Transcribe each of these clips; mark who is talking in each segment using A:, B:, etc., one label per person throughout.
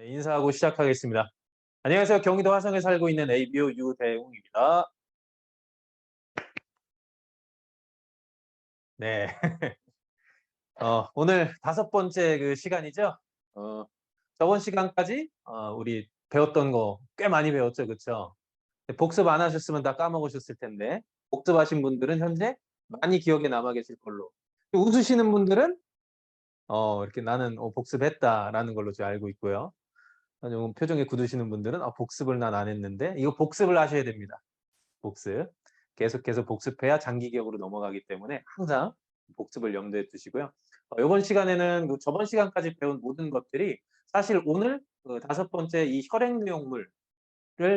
A: 네, 인사하고 시작하겠습니다. 안녕하세요. 경기도 화성에 살고 있는 ABO 유대웅입니다. 네. 오늘 다섯 번째 그 시간이죠. 어, 저번 시간까지 우리 배웠던 거 꽤 많이 배웠죠, 그렇죠? 복습 안 하셨으면 다 까먹으셨을 텐데 복습하신 분들은 현재 많이 기억에 남아 계실 걸로. 웃으시는 분들은 이렇게 나는 복습했다라는 걸로 제가 알고 있고요. 좀 표정이 굳으시는 분들은 복습을 난 안 했는데 이거 복습을 하셔야 됩니다. 복습. 계속해서 복습해야 장기 기억으로 넘어가기 때문에 항상 복습을 염두에 두시고요. 요번 시간에는 그 저번 시간까지 배운 모든 것들이 사실 오늘 그 다섯 번째 이 혈액 내용물을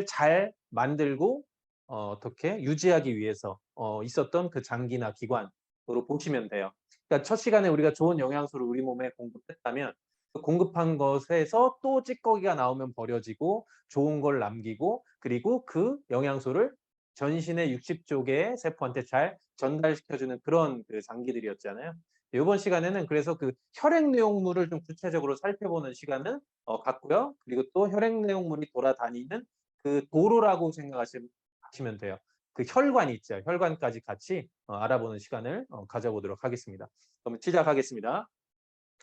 A: 잘 만들고 어떻게 유지하기 위해서 있었던 그 장기나 기관으로 보시면 돼요. 그러니까 첫 시간에 우리가 좋은 영양소를 우리 몸에 공급했다면 그 공급한 것에서 또 찌꺼기가 나오면 버려지고 좋은 걸 남기고 그리고 그 영양소를 전신의 60조 개의 세포한테 잘 전달시켜주는 그런 그 장기들이었잖아요. 이번 시간에는 그래서 그 혈액 내용물을 좀 구체적으로 살펴보는 시간을 갖고요. 그리고 또 혈액 내용물이 돌아다니는 그 도로라고 생각하시면 돼요. 그 혈관이 있죠. 혈관까지 같이 알아보는 시간을 가져보도록 하겠습니다. 그럼 시작하겠습니다.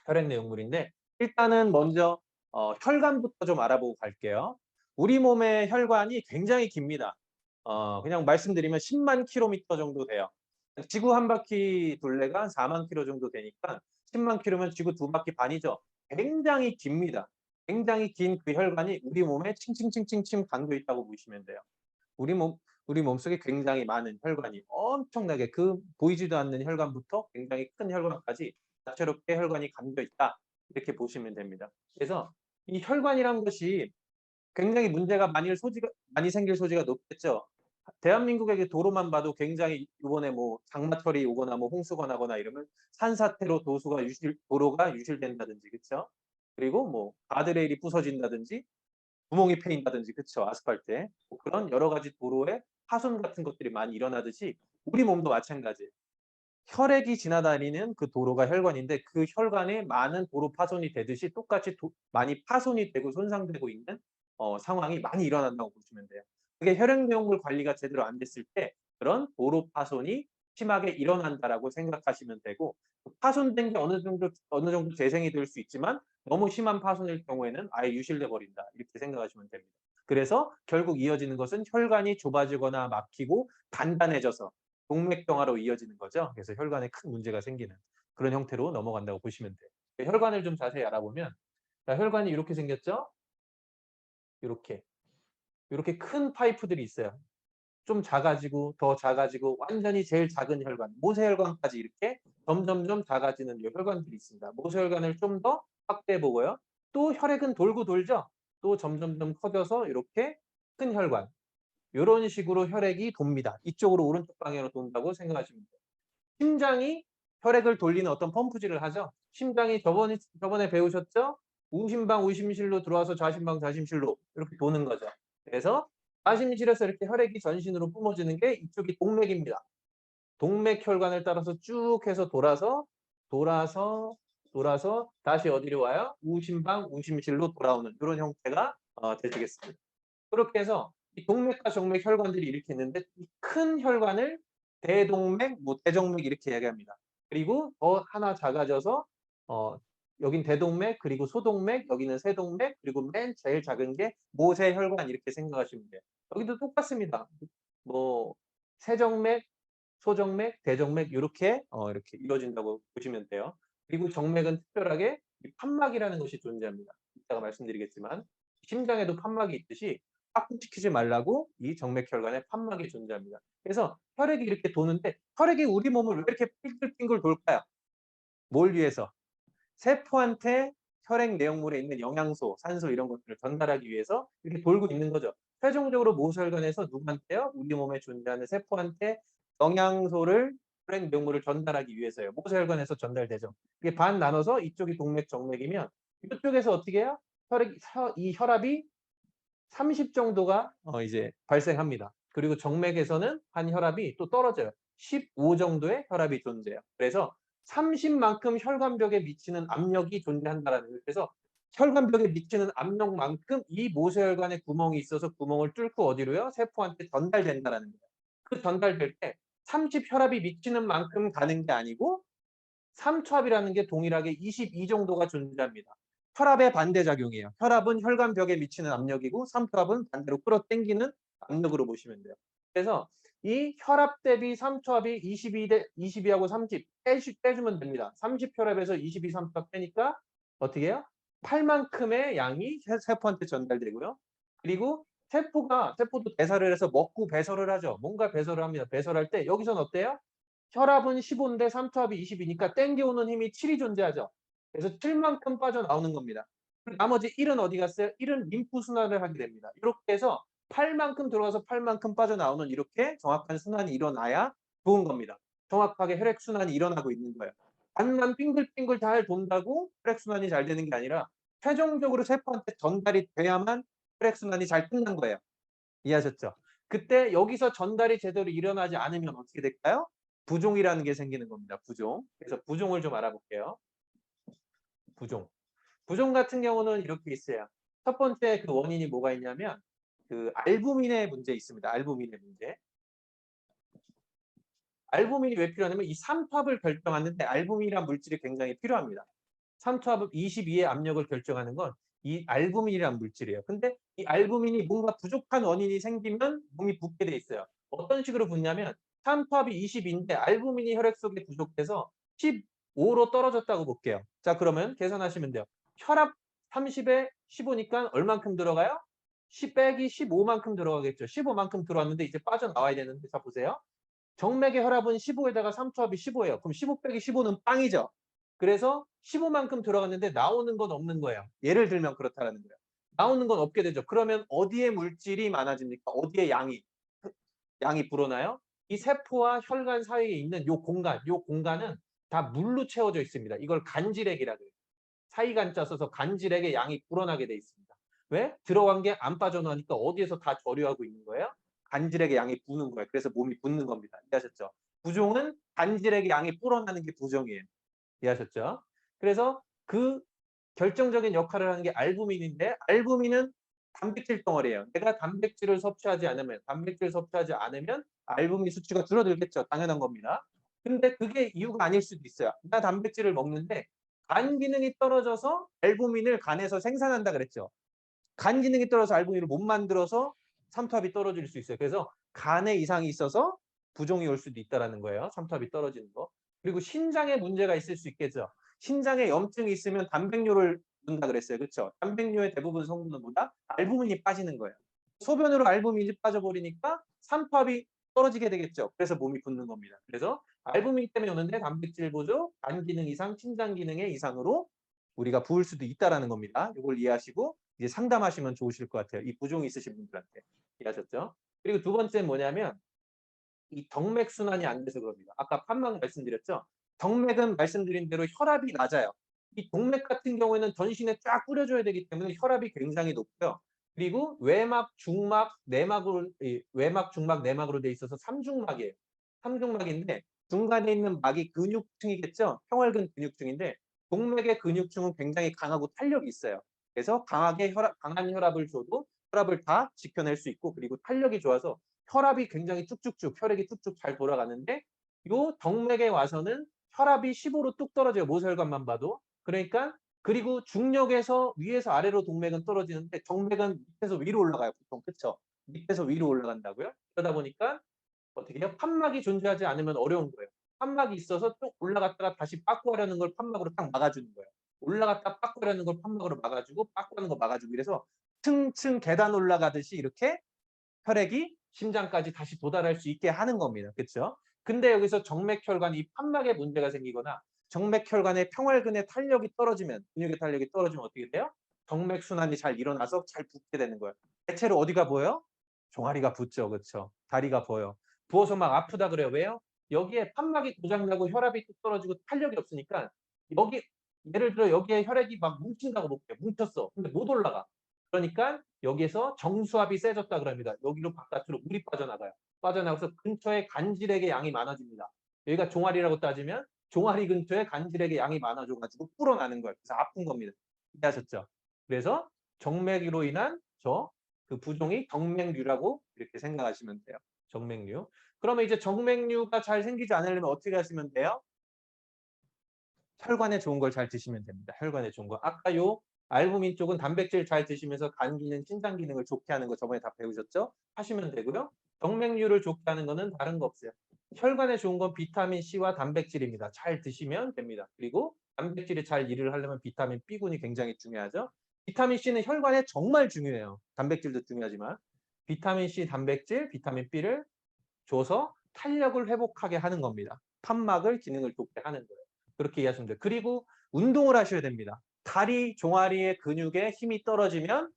A: 혈액 내용물인데 일단은 먼저 혈관부터 좀 알아보고 갈게요. 우리 몸의 혈관이 굉장히 깁니다. 그냥 말씀드리면 10만 킬로미터 정도 돼요. 지구 한 바퀴 둘레가 한 4만 킬로 정도 되니까 10만 킬로면 지구 두 바퀴 반이죠. 굉장히 깁니다. 굉장히 긴 그 혈관이 우리 몸에 칭칭칭칭칭 담겨 있다고 보시면 돼요. 우리 몸 우리 몸속에 굉장히 많은 혈관이 엄청나게 그 보이지도 않는 혈관부터 굉장히 큰 혈관까지 다채롭게 혈관이 감겨 있다. 이렇게 보시면 됩니다. 그래서 이 혈관이란 것이 굉장히 문제가 많이 생길 소지가 높겠죠. 대한민국의 도로만 봐도 굉장히 이번에 뭐 장마철이 오거나 뭐 홍수가 나거나 이러면 산사태로 도로가 유실된다든지 그쵸? 그리고 뭐 가드레일이 부서진다든지 구멍이 패인다든지 그쵸? 아스팔트에. 뭐 그런 여러 가지 도로에 파손 같은 것들이 많이 일어나듯이 우리 몸도 마찬가지예요. 혈액이 지나다니는 그 도로가 혈관인데 그 혈관에 많은 도로 파손이 되듯이 똑같이 많이 파손이 되고 손상되고 있는 상황이 많이 일어난다고 보시면 돼요. 그게 혈액 내용물 관리가 제대로 안 됐을 때 그런 도로 파손이 심하게 일어난다라고 생각하시면 되고 그 파손된 게 어느 정도 재생이 될 수 있지만 너무 심한 파손일 경우에는 아예 유실돼 버린다. 이렇게 생각하시면 됩니다. 그래서 결국 이어지는 것은 혈관이 좁아지거나 막히고 단단해져서 동맥경화로 이어지는 거죠. 그래서 혈관에 큰 문제가 생기는 그런 형태로 넘어간다고 보시면 돼요. 혈관을 좀 자세히 알아보면 자 혈관이 이렇게 생겼죠? 요렇게. 요렇게 큰 파이프들이 있어요. 좀 작아지고 더 작아지고 완전히 제일 작은 혈관, 모세혈관까지 이렇게 점점점 작아지는 요 혈관들이 있습니다. 모세혈관을 좀 더 확대해 보고요. 또 혈액은 돌고 돌죠. 또 점점점 커져서 이렇게 큰 혈관. 요런 식으로 혈액이 돕니다. 이쪽으로 오른쪽 방향으로 돈다고 생각하시면 돼요. 심장이 혈액을 돌리는 어떤 펌프질을 하죠. 심장이 저번에 배우셨죠? 우심방 우심실로 들어와서 좌심방 좌심실로 이렇게 도는 거죠. 그래서 좌심실에서 이렇게 혈액이 전신으로 뿜어지는 게 이쪽이 동맥입니다. 동맥혈관을 따라서 쭉 해서 돌아서 돌아서 다시 어디로 와요? 우심방 우심실로 돌아오는 이런 형태가 되시겠습니다. 그렇게 해서 이 동맥과 정맥 혈관들이 이렇게 있는데 이 큰 혈관을 대동맥, 뭐 대정맥 이렇게 이야기합니다. 그리고 더 하나 작아져서 어 여긴 대동맥, 그리고 소동맥, 여기는 세동맥, 그리고 맨 제일 작은 게 모세혈관 이렇게 생각하시면 돼요. 여기도 똑같습니다. 뭐 세정맥, 소정맥, 대정맥 요렇게 이렇게 이루어진다고 보시면 돼요. 그리고 정맥은 특별하게 이 판막이라는 것이 존재합니다. 이따가 말씀드리겠지만 심장에도 판막이 있듯이 확보시키지 말라고 이 정맥혈관에 판막이 존재합니다. 그래서 혈액이 이렇게 도는데 혈액이 우리 몸을 왜 이렇게 빙글빙글 돌까요? 뭘 위해서? 세포한테 혈액 내용물에 있는 영양소, 산소 이런 것들을 전달하기 위해서 이렇게 돌고 있는 거죠. 최종적으로 모세혈관에서 누구한테요? 우리 몸에 존재하는 세포한테 영양소를 혈액 내용물을 전달하기 위해서요. 모세혈관에서 전달되죠. 이게 반 나눠서 이쪽이 동맥, 정맥이면 이쪽에서 어떻게 해요? 이 혈압이 30 정도가 이제 발생합니다. 그리고 정맥에서는 한 혈압이 또 떨어져요. 15 정도의 혈압이 존재해요. 그래서 30만큼 혈관벽에 미치는 압력이 존재한다라는 거예요. 그래서 혈관벽에 미치는 압력만큼 이 모세혈관에 구멍이 있어서 구멍을 뚫고 어디로요? 세포한테 전달된다라는 거예요. 그 전달될 때 30 혈압이 미치는 만큼 가는 게 아니고 3초압이라는 게 동일하게 22 정도가 존재합니다. 혈압의 반대작용이에요. 혈압은 혈관벽에 미치는 압력이고 3초압은 반대로 끌어당기는 압력으로 보시면 돼요. 그래서 이 혈압 대비 3초압이 22하고 30 빼주면 됩니다. 30 혈압에서 22, 3초압 빼니까 어떻게 해요? 8만큼의 양이 세포한테 전달되고요. 그리고 세포도 배설을 해서 먹고 배설을 하죠. 뭔가 배설을 합니다. 배설할 때 여기서는 어때요? 혈압은 15인데 3초압이 20이니까 땡겨오는 힘이 7이 존재하죠. 그래서 7만큼 빠져나오는 겁니다. 나머지 1은 어디 갔어요? 1은 림프 순환을 하게 됩니다. 이렇게 해서 8만큼 들어가서 8만큼 빠져나오는 이렇게 정확한 순환이 일어나야 좋은 겁니다. 정확하게 혈액순환이 일어나고 있는 거예요. 반만 빙글빙글 잘 돈다고 혈액순환이 잘 되는 게 아니라 최종적으로 세포한테 전달이 돼야만 혈액순환이 잘 끝난 거예요. 이해하셨죠? 그때 여기서 전달이 제대로 일어나지 않으면 어떻게 될까요? 부종이라는 게 생기는 겁니다. 부종. 그래서 부종을 좀 알아볼게요. 부종. 부종 같은 경우는 이렇게 있어요. 첫 번째 그 원인이 뭐가 있냐면 그 알부민의 문제 있습니다. 알부민의 문제. 알부민이 왜 필요하냐면 이 삼투압을 결정하는데 알부민이라는 물질이 굉장히 필요합니다. 삼투압 22의 압력을 결정하는 건 이 알부민이라는 물질이에요. 근데 이 알부민이 뭔가 부족한 원인이 생기면 몸이 붓게 돼 있어요. 어떤 식으로 붓냐면 삼투압이 22인데 알부민이 혈액 속에 부족해서 15로 떨어졌다고 볼게요. 자, 그러면 계산하시면 돼요. 혈압 30에 15니까 얼만큼 들어가요? 10 빼기 15만큼 들어가겠죠. 15만큼 들어왔는데 이제 빠져나와야 되는데 자 보세요. 정맥의 혈압은 15에다가 삼투압이 15예요. 그럼 15 빼기 15는 빵이죠. 그래서 15만큼 들어갔는데 나오는 건 없는 거예요. 예를 들면 그렇다라는 거예요. 나오는 건 없게 되죠. 그러면 어디에 물질이 많아집니까? 어디에 양이 불어나요? 이 세포와 혈관 사이에 있는 요 공간은 다 물로 채워져 있습니다. 이걸 간질액이라 그래요. 사이간자 써서 간질액에 양이 불어나게 돼 있습니다. 왜? 들어간 게 안 빠져나가니까 어디에서 다 저류하고 있는 거예요? 간질액에 양이 부는 거예요. 그래서 몸이 붓는 겁니다. 이해하셨죠? 부종은 간질액에 양이 불어나는 게 부종이에요. 이해하셨죠? 그래서 그 결정적인 역할을 하는 게 알부민인데 알부민은 단백질 덩어리예요. 내가 단백질을 섭취하지 않으면 알부민 수치가 줄어들겠죠. 당연한 겁니다. 근데 그게 이유가 아닐 수도 있어요. 나 단백질을 먹는데 간 기능이 떨어져서 알부민을 간에서 생산한다 그랬죠. 간 기능이 떨어져서 알부민을 못 만들어서 삼투압이 떨어질 수 있어요. 그래서 간에 이상이 있어서 부종이 올 수도 있다라는 거예요. 삼투압이 떨어지는 거. 그리고 신장에 문제가 있을 수 있겠죠. 신장에 염증이 있으면 단백뇨를 넣는다 그랬어요. 그렇죠? 단백뇨의 대부분 성분은 뭐다? 알부민이 빠지는 거예요. 소변으로 알부민이 빠져버리니까 삼투압이 떨어지게 되겠죠. 그래서 몸이 붓는 겁니다. 그래서 알부민 때문에 오는데 단백질 보조, 간 기능 이상, 신장 기능의 이상으로 우리가 부을 수도 있다라는 겁니다. 이걸 이해하시고 이제 상담하시면 좋으실 것 같아요. 이 부종이 있으신 분들한테. 이해하셨죠? 그리고 두 번째는 뭐냐면 이 정맥 순환이 안 돼서 그럽니다. 아까 판막 말씀드렸죠? 정맥은 말씀드린 대로 혈압이 낮아요. 이 동맥 같은 경우에는 전신에 쫙 뿌려줘야 되기 때문에 혈압이 굉장히 높고요. 그리고 외막, 중막, 내막으로 외막, 중막, 내막으로 돼 있어서 삼중막이에요. 삼중막인데 중간에 있는 막이 근육층이겠죠? 평활근 근육층인데 동맥의 근육층은 굉장히 강하고 탄력이 있어요. 그래서 강한 혈압을 줘도 혈압을 다 지켜낼 수 있고 그리고 탄력이 좋아서 혈압이 굉장히 쭉쭉쭉 혈액이 쭉쭉 잘 돌아가는데 요 정맥에 와서는 혈압이 15로 뚝 떨어져요. 모세혈관만 봐도. 그러니까 그리고 중력에서 위에서 아래로 동맥은 떨어지는데 정맥은 밑에서 위로 올라가요. 보통 그쵸? 밑에서 위로 올라간다고요. 그러다 보니까 어떻게 해요? 판막이 존재하지 않으면 어려운 거예요. 판막이 있어서 쭉 올라갔다가 다시 빠꾸 하려는 걸 판막으로 딱 막아주는 거예요. 올라갔다 빠꾸 하려는 걸 판막으로 막아주고 빠꾸 하는 거 막아주고 이래서 층층 계단 올라가듯이 이렇게 혈액이 심장까지 다시 도달할 수 있게 하는 겁니다. 그렇죠? 근데 여기서 정맥혈관 이 판막에 문제가 생기거나 정맥혈관의 평활근의 탄력이 떨어지면 근육의 탄력이 떨어지면 어떻게 돼요? 정맥 순환이 잘 일어나서 잘 붓게 되는 거예요. 대체로 어디가 보여요? 종아리가 붓죠. 그렇죠? 다리가 보여. 부어서 막 아프다 그래요. 왜요? 여기에 판막이 고장나고 혈압이 뚝 떨어지고 탄력이 없으니까 여기 예를 들어 여기에 혈액이 막 뭉친다고 볼게요. 뭉쳤어. 근데 못 올라가. 그러니까 여기에서 정수압이 세졌다 그럽니다. 여기로 바깥으로 물이 빠져나가요. 빠져나가서 근처에 간질액의 양이 많아집니다. 여기가 종아리라고 따지면 종아리 근처에 간질액의 양이 많아져 가지고 불어나는 거예요. 그래서 아픈 겁니다. 이해하셨죠? 그래서 정맥류로 인한 그 부종이 정맥류라고 이렇게 생각하시면 돼요. 정맥류. 그러면 이제 정맥류가 잘 생기지 않으려면 어떻게 하시면 돼요? 혈관에 좋은 걸 잘 드시면 됩니다. 혈관에 좋은 거. 아까 요 알부민 쪽은 단백질 잘 드시면서 간 기능, 신장 기능을 좋게 하는 거 저번에 다 배우셨죠? 하시면 되고요. 정맥류를 좋게 하는 거는 다른 거 없어요. 혈관에 좋은 건 비타민 C와 단백질입니다. 잘 드시면 됩니다. 그리고 단백질이 잘 일을 하려면 비타민 B군이 굉장히 중요하죠. 비타민 C는 혈관에 정말 중요해요. 단백질도 중요하지만 비타민 C, 단백질, 비타민 B를 줘서 탄력을 회복하게 하는 겁니다. 판막을 기능을 돕게 하는 거예요. 그렇게 이해하시면 돼요. 그리고 운동을 하셔야 됩니다. 다리, 종아리의 근육에 힘이 떨어지면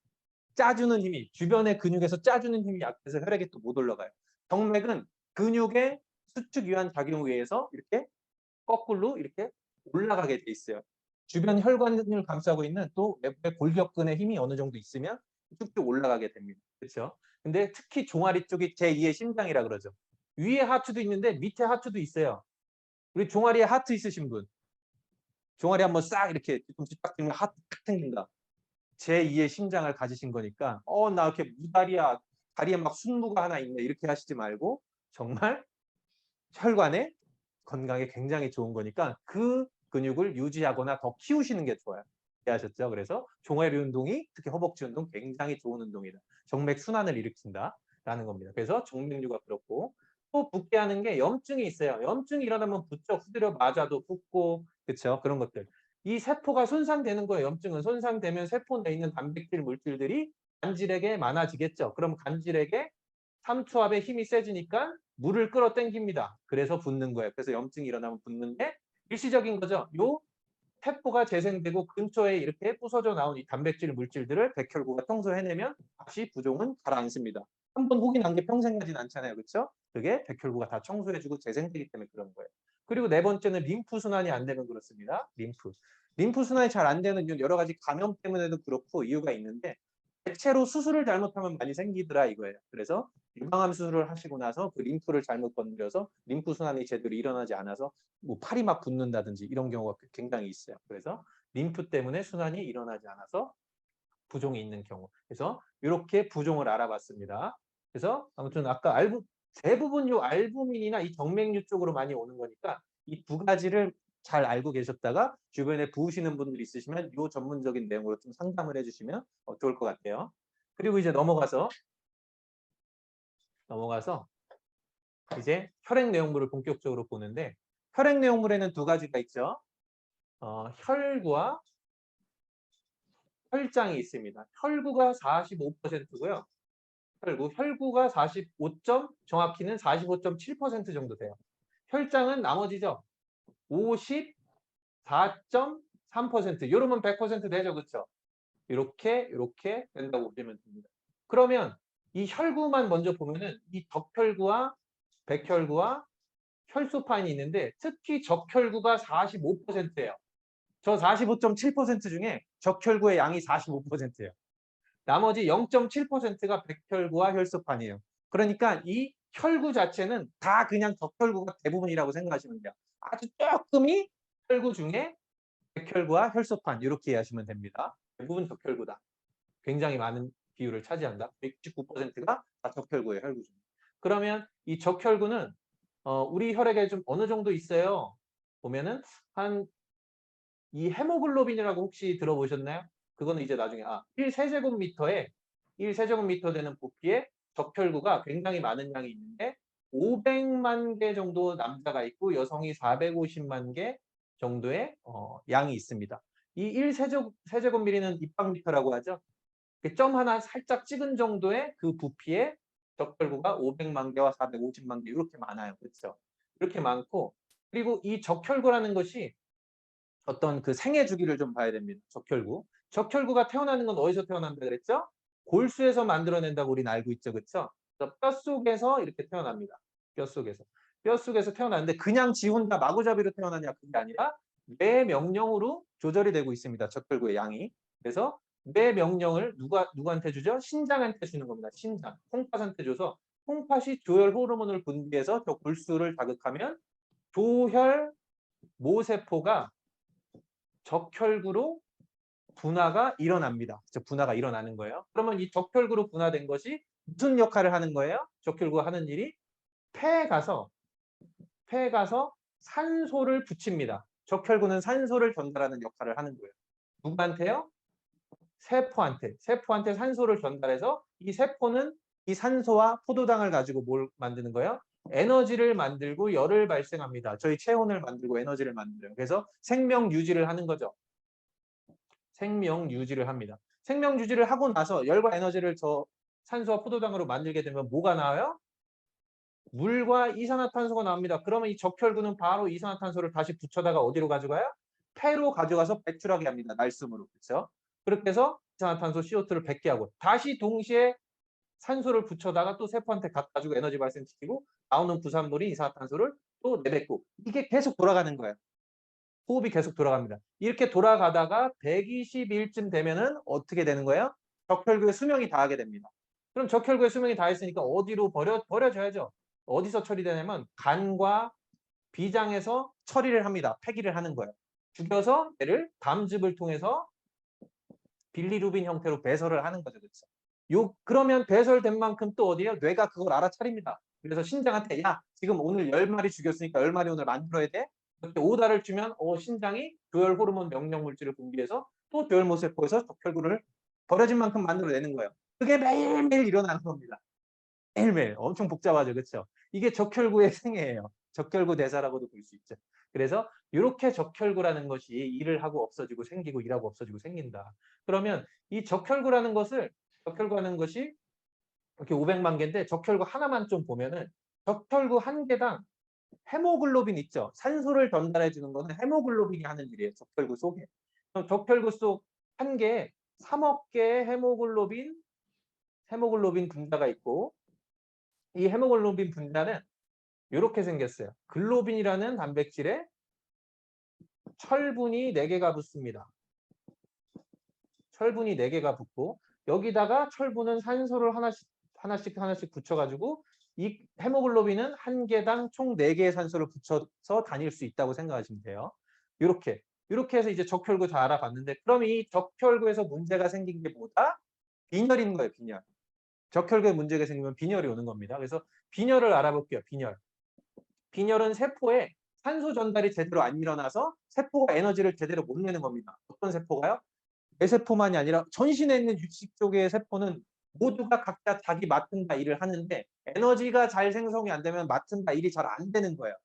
A: 짜주는 힘이, 주변의 근육에서 짜주는 힘이 약해서 혈액이 또 못 올라가요. 정맥은 근육의 수축 유한 작용에 의해서 이렇게 거꾸로 이렇게 올라가게 돼 있어요. 주변 혈관을 감싸고 있는 또 외부의 골격근의 힘이 어느 정도 있으면 쭉쭉 올라가게 됩니다. 그렇죠? 근데 특히 종아리 쪽이 제2의 심장이라 그러죠. 위에 하트도 있는데 밑에 하트도 있어요. 우리 종아리에 하트 있으신 분. 종아리 한번 싹 이렇게 뒤꿈치 딱 들면 하트 탁 튕긴다. 제2의 심장을 가지신 거니까 나 이렇게 무다리야. 다리에 막 순무가 하나 있네. 이렇게 하시지 말고 정말 혈관에 건강에 굉장히 좋은 거니까 그 근육을 유지하거나 더 키우시는 게 좋아요. 이해하셨죠? 그래서 종아리 운동이 특히 허벅지 운동 굉장히 좋은 운동이다. 정맥 순환을 일으킨다라는 겁니다. 그래서 정맥류가 그렇고 또 붓게 하는 게 염증이 있어요. 염증이 일어나면 붓죠. 후드려 맞아도 붓고 그렇죠? 그런 것들. 이 세포가 손상되는 거예요. 염증은 손상되면 세포 내에 있는 단백질 물질들이 간질에게 많아지겠죠. 그럼 간질에게 삼투압의 힘이 세지니까 물을 끌어당깁니다. 그래서 붓는 거예요. 그래서 염증이 일어나면 붓는데 일시적인 거죠. 요 세포가 재생되고 근처에 이렇게 부서져 나온 이 단백질 물질들을 백혈구가 청소해내면 다시 부종은 가라앉습니다. 한 번 혹이 난 게 평생 가진 않잖아요. 그렇죠? 그게 백혈구가 다 청소해주고 재생되기 때문에 그런 거예요. 그리고 네 번째는 림프 순환이 안 되면 그렇습니다. 림프. 림프 순환이 잘 안 되는 이유는 여러 가지 감염 때문에도 그렇고 이유가 있는데 대체로 수술을 잘못하면 많이 생기더라 이거예요. 그래서 유방암 수술을 하시고 나서 그 림프를 잘못 건드려서 림프 순환이 제대로 일어나지 않아서 뭐 팔이 막 붓는다든지 이런 경우가 굉장히 있어요. 그래서 림프 때문에 순환이 일어나지 않아서 부종이 있는 경우. 그래서 이렇게 부종을 알아봤습니다. 그래서 아무튼 아까 대부분 요 알부민이나 이 정맥류 쪽으로 많이 오는 거니까 이 두 가지를 잘 알고 계셨다가 주변에 부으시는 분들 있으시면 요 전문적인 내용으로 좀 상담을 해주시면 좋을 것 같아요. 그리고 이제 넘어가서 이제 혈액 내용물을 본격적으로 보는데 혈액 내용물에는 두 가지가 있죠. 혈구와 혈장이 있습니다. 혈구가 45%고요. 혈구가 45점, 정확히는 45.7% 정도 돼요. 혈장은 나머지죠. 54.3%. 이러면 100% 되죠. 그렇죠? 이렇게 된다고 보시면 됩니다. 그러면 이 혈구만 먼저 보면은 이 적혈구와 백혈구와 혈소판이 있는데 특히 적혈구가 45%예요. 저 45.7% 중에 적혈구의 양이 45%예요. 나머지 0.7%가 백혈구와 혈소판이에요. 그러니까 이 혈구 자체는 다 그냥 적혈구가 대부분이라고 생각하시면 돼요. 아주 조금이 혈구 중에 백혈구와 혈소판 이렇게 이해하시면 됩니다. 대부분 적혈구다. 굉장히 많은 비율을 차지한다. 69%가 다 적혈구예요. 혈구 중에. 그러면 이 적혈구는 우리 혈액에 좀 어느 정도 있어요. 보면은 이 헤모글로빈이라고 혹시 들어보셨나요? 그거는 이제 나중에 1세제곱미터 되는 부피에 적혈구가 굉장히 많은 양이 있는데 500만 개 정도 남자가 있고 여성이 450만 개 정도의 양이 있습니다. 이 1세제곱미리는 입방미터라고 하죠. 점 하나 살짝 찍은 정도의 그 부피에 적혈구가 500만 개와 450만 개 이렇게 많아요. 그렇죠? 이렇게 많고 그리고 이 적혈구라는 것이 어떤 그 생애 주기를 좀 봐야 됩니다. 적혈구. 적혈구가 태어나는 건 어디서 태어난다 그랬죠? 골수에서 만들어낸다고 우리는 알고 있죠. 그렇죠? 뼈 속에서 이렇게 태어납니다. 뼈 속에서. 뼈 속에서 태어나는데 그냥 지 혼자 마구잡이로 태어나냐 그게 아니라 뇌 명령으로 조절이 되고 있습니다. 적혈구의 양이. 그래서 뇌 명령을 누구한테 주죠? 신장한테 주는 겁니다. 신장. 콩팥한테 줘서 콩팥이 조혈 호르몬을 분비해서 저 골수를 자극하면 조혈 모세포가 적혈구로 분화가 일어납니다. 분화가 일어나는 거예요. 그러면 이 적혈구로 분화된 것이 무슨 역할을 하는 거예요? 적혈구가 하는 일이 폐에 가서 산소를 붙입니다. 적혈구는 산소를 전달하는 역할을 하는 거예요. 누구한테요? 세포한테 산소를 전달해서 이 세포는 이 산소와 포도당을 가지고 뭘 만드는 거예요? 에너지를 만들고 열을 발생합니다. 저희 체온을 만들고 에너지를 만들어요. 그래서 생명 유지를 하는 거죠. 생명 유지를 합니다. 생명 유지를 하고 나서 열과 에너지를 저 산소와 포도당으로 만들게 되면 뭐가 나와요? 물과 이산화탄소가 나옵니다. 그러면 이 적혈구는 바로 이산화탄소를 다시 붙여다가 어디로 가져가요? 폐로 가져가서 배출하게 합니다. 날숨으로. 그렇죠? 그렇게 해서 이산화탄소 CO2를 뱉게 하고 다시 동시에 산소를 붙여다가 또 세포한테 갖다 주고 에너지 발생시키고 나오는 부산물이 이산화탄소를 또 내뱉고 이게 계속 돌아가는 거예요. 호흡이 계속 돌아갑니다. 이렇게 돌아가다가 120일쯤 되면은 어떻게 되는 거예요? 적혈구의 수명이 다하게 됩니다. 그럼 적혈구의 수명이 다했으니까 어디로 버려져야죠. 어디서 처리되냐면 간과 비장에서 처리를 합니다. 폐기를 하는 거예요. 죽여서 얘를 담즙을 통해서 빌리루빈 형태로 배설을 하는 거죠. 그렇죠? 그러면 배설된 만큼 또 어디에요? 뇌가 그걸 알아차립니다. 그래서 신장한테 야 지금 오늘 10마리 죽였으니까 10마리 오늘 만들어야 돼. 이렇게 오다를 주면 신장이 조혈 호르몬 명령 물질을 분비해서 또 조혈 모세포에서 적혈구를 버려진 만큼 만들어내는 거예요. 그게 매일매일 일어나는 겁니다. 매일매일 엄청 복잡하죠. 그렇죠? 이게 적혈구의 생애예요. 적혈구 대사라고도 볼 수 있죠. 그래서 이렇게 적혈구라는 것이 일을 하고 없어지고 생기고 일하고 없어지고 생긴다. 그러면 이 적혈구라는 것이 이렇게 500만 개인데 적혈구 하나만 좀 보면은 적혈구 한 개당 헤모글로빈 있죠. 산소를 전달해 주는 거는 헤모글로빈이 하는 일이에요. 적혈구 속에. 그럼 적혈구 속 한 개에 3억 개의 헤모글로빈 분자가 있고 이 헤모글로빈 분자는 이렇게 생겼어요. 글로빈이라는 단백질에 철분이 4개가 붙습니다. 철분이 4개가 붙고 여기다가 철분은 산소를 하나씩 붙여가지고 이 헤모글로빈은 한 개당 총 4개의 산소를 붙여서 다닐 수 있다고 생각하시면 돼요. 이렇게 해서 이제 적혈구 다 알아봤는데 그럼 이 적혈구에서 문제가 생긴 게 뭐다? 빈혈인 거예요. 빈혈. 적혈구에 문제가 생기면 빈혈이 오는 겁니다. 그래서 빈혈을 알아볼게요. 빈혈은 세포에 산소 전달이 제대로 안 일어나서 세포가 에너지를 제대로 못 내는 겁니다. 어떤 세포가요? 뇌세포만이 아니라 전신에 있는 육식 쪽의 세포는 모두가 각자 자기 맡은 바 일을 하는데 에너지가 잘 생성이 안 되면 맡은 바 일이 잘 안 되는 거예요.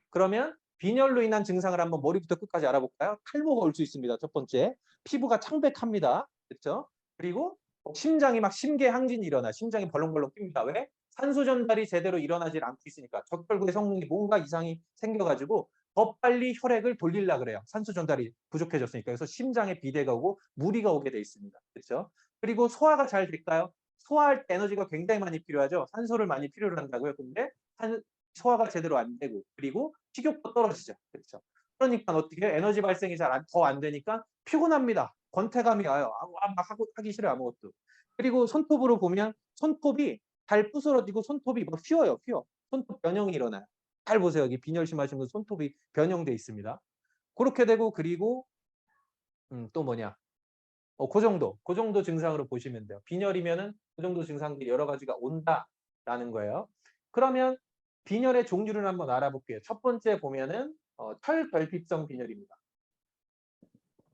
A: 그러면 빈혈로 인한 증상을 한번 머리부터 끝까지 알아볼까요? 탈모가 올 수 있습니다. 첫 번째. 피부가 창백합니다. 그렇죠? 그리고 심장이 막 심계항진이 일어나. 심장이 벌렁벌렁 뜁니다. 왜? 산소 전달이 제대로 일어나질 않고 있으니까. 적혈구의 성능이 뭔가 이상이 생겨가지고 더 빨리 혈액을 돌리려 그래요. 산소 전달이 부족해졌으니까. 그래서 심장에 비대가 오고 무리가 오게 돼 있습니다. 그렇죠? 그리고 소화가 잘 될까요? 소화할 때 에너지가 굉장히 많이 필요하죠. 산소를 많이 필요로 한다고요. 근데 소화가 제대로 안 되고 그리고 식욕도 떨어지죠. 그렇죠? 그러니까 어떻게 에너지 발생이 더 안 되니까 피곤합니다. 권태감이 와요. 막 하기 싫어요. 아무것도. 그리고 손톱으로 보면 손톱이 잘 부스러지고 손톱이 막 휘어요. 손톱 변형이 일어나요. 잘 보세요. 여기 빈혈 심하신 분 손톱이 변형돼 있습니다. 그렇게 되고 그리고 또 뭐냐? 그 정도 증상으로 보시면 돼요. 빈혈이면은 그 정도 증상들이 여러 가지가 온다라는 거예요. 그러면 빈혈의 종류를 한번 알아볼게요. 첫 번째 보면은 혈결핍성 빈혈입니다.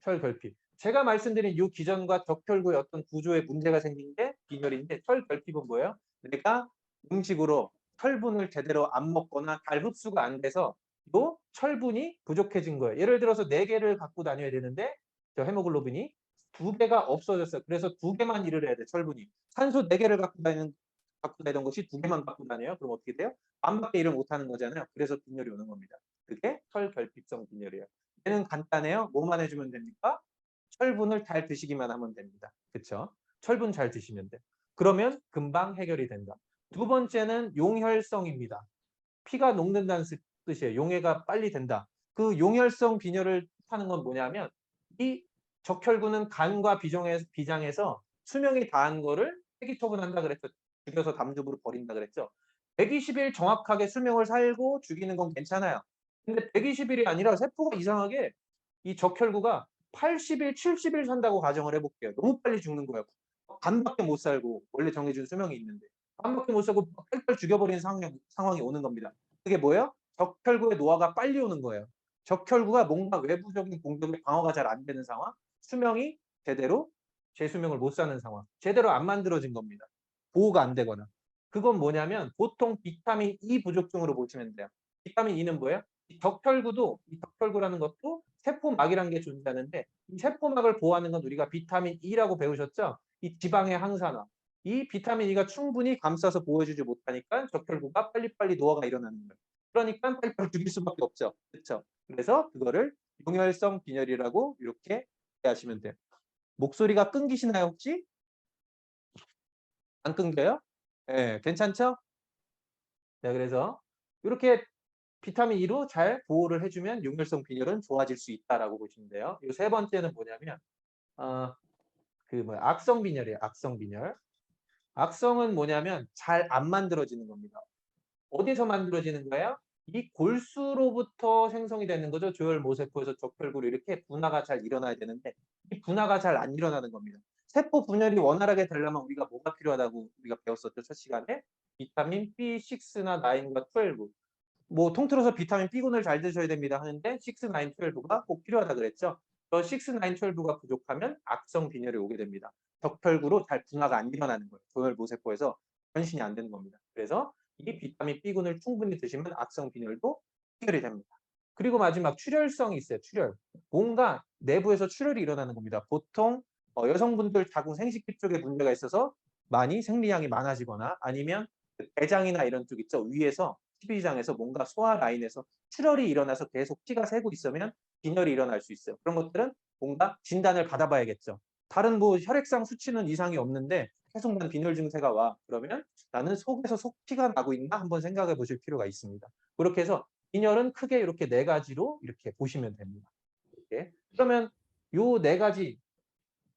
A: 혈결핍. 제가 말씀드린 이 기전과 적혈구의 어떤 구조에 문제가 생긴 게 빈혈인데 혈결핍은 뭐예요? 내가 음식으로 철분을 제대로 안 먹거나 잘 흡수가 안 돼서 또 철분이 부족해진 거예요. 예를 들어서 4개를 갖고 다녀야 되는데 저 헤모글로빈이 2개가 없어졌어요. 그래서 2개만 일을 해야 돼, 철분이. 산소 4개를 갖고 다니던 것이 2개만 갖고 다녀요. 그럼 어떻게 돼요? 반밖에 일을 못 하는 거잖아요. 그래서 빈혈이 오는 겁니다. 그게 혈결핍성 빈혈이에요. 얘는 간단해요. 뭐만 해주면 됩니까? 철분을 잘 드시기만 하면 됩니다. 그렇죠? 철분 잘 드시면 돼요. 그러면 금방 해결이 된다. 두 번째는 용혈성입니다. 피가 녹는다는 뜻이에요. 용해가 빨리 된다. 그 용혈성 빈혈을 하는 건 뭐냐면 이 적혈구는 간과 비장에서 수명이 다한 거를 폐기처분한다 그랬죠. 죽여서 담즙으로 버린다 그랬죠. 120일 정확하게 수명을 살고 죽이는 건 괜찮아요. 근데 120일이 아니라 세포가 이상하게 이 적혈구가 80일, 70일 산다고 가정을 해볼게요. 너무 빨리 죽는 거예요. 반밖에 못 살고 원래 정해준 수명이 있는데 반밖에 못 살고 빨리빨리 죽여버리는 상황이 오는 겁니다. 그게 뭐예요? 적혈구의 노화가 빨리 오는 거예요. 적혈구가 뭔가 외부적인 공격에 방어가 잘 안 되는 상황, 수명이 제대로 재수명을 못 사는 상황, 제대로 안 만들어진 겁니다. 보호가 안 되거나. 그건 뭐냐면 보통 비타민 E 부족증으로 보시면 돼요. 비타민 E는 뭐예요? 이 적혈구라는 것도 세포막이라는 게 존재하는데 이 세포막을 보호하는 건 우리가 비타민 E라고 배우셨죠? 이 지방의 항산화. 이 비타민 E가 충분히 감싸서 보호해주지 못하니까 적혈구가 빨리빨리 노화가 일어나는 거예요. 그러니까 빨리빨리 죽일 수밖에 없죠. 그렇죠? 그래서 그거를 용혈성 빈혈이라고 이렇게 이해하시면 돼요. 목소리가 끊기시나요 혹시? 안 끊겨요? 네, 괜찮죠? 네, 그래서 이렇게 비타민 E로 잘 보호를 해주면 용혈성 빈혈은 좋아질 수 있다라고 보시면 돼요. 이 세 번째는 뭐냐면 악성 빈혈이에요. 악성 빈혈. 악성은 뭐냐면 잘 안 만들어지는 겁니다. 어디서 만들어지는 거예요? 이 골수로부터 생성이 되는 거죠. 조혈모세포에서 적혈구로 이렇게 분화가 잘 일어나야 되는데 이 분화가 잘 안 일어나는 겁니다. 세포 분열이 원활하게 되려면 우리가 뭐가 필요하다고 우리가 배웠었죠. 첫 시간에 비타민 B6나 9과 12. 뭐 통틀어서 비타민 B군을 잘 드셔야 됩니다 하는데 6, 9, 12가 꼭 필요하다 그랬죠. 저 6, 9, 12가 부족하면 악성 빈혈이 오게 됩니다. 적혈구로 잘 분화가 안 일어나는 거예요. 조혈모세포에서 변신이 안 되는 겁니다. 그래서 이 비타민 B군을 충분히 드시면 악성 빈혈도 해결이 됩니다. 그리고 마지막 출혈성이 있어요. 출혈. 뭔가 내부에서 출혈이 일어나는 겁니다. 보통 여성분들 자궁 생식기 쪽에 문제가 있어서 많이 생리량이 많아지거나 아니면 대장이나 이런 쪽 있죠. 위에서 TV장에서 뭔가 소화 라인에서 출혈이 일어나서 계속 피가 새고 있으면 빈혈이 일어날 수 있어요. 그런 것들은 뭔가 진단을 받아봐야겠죠. 다른 뭐 혈액상 수치는 이상이 없는데 계속 난 빈혈 증세가 와. 그러면 나는 속에서 속피가 나고 있나 한번 생각해 보실 필요가 있습니다. 그렇게 해서 빈혈은 크게 이렇게 네 가지로 이렇게 보시면 됩니다. 이렇게. 그러면 요 네 가지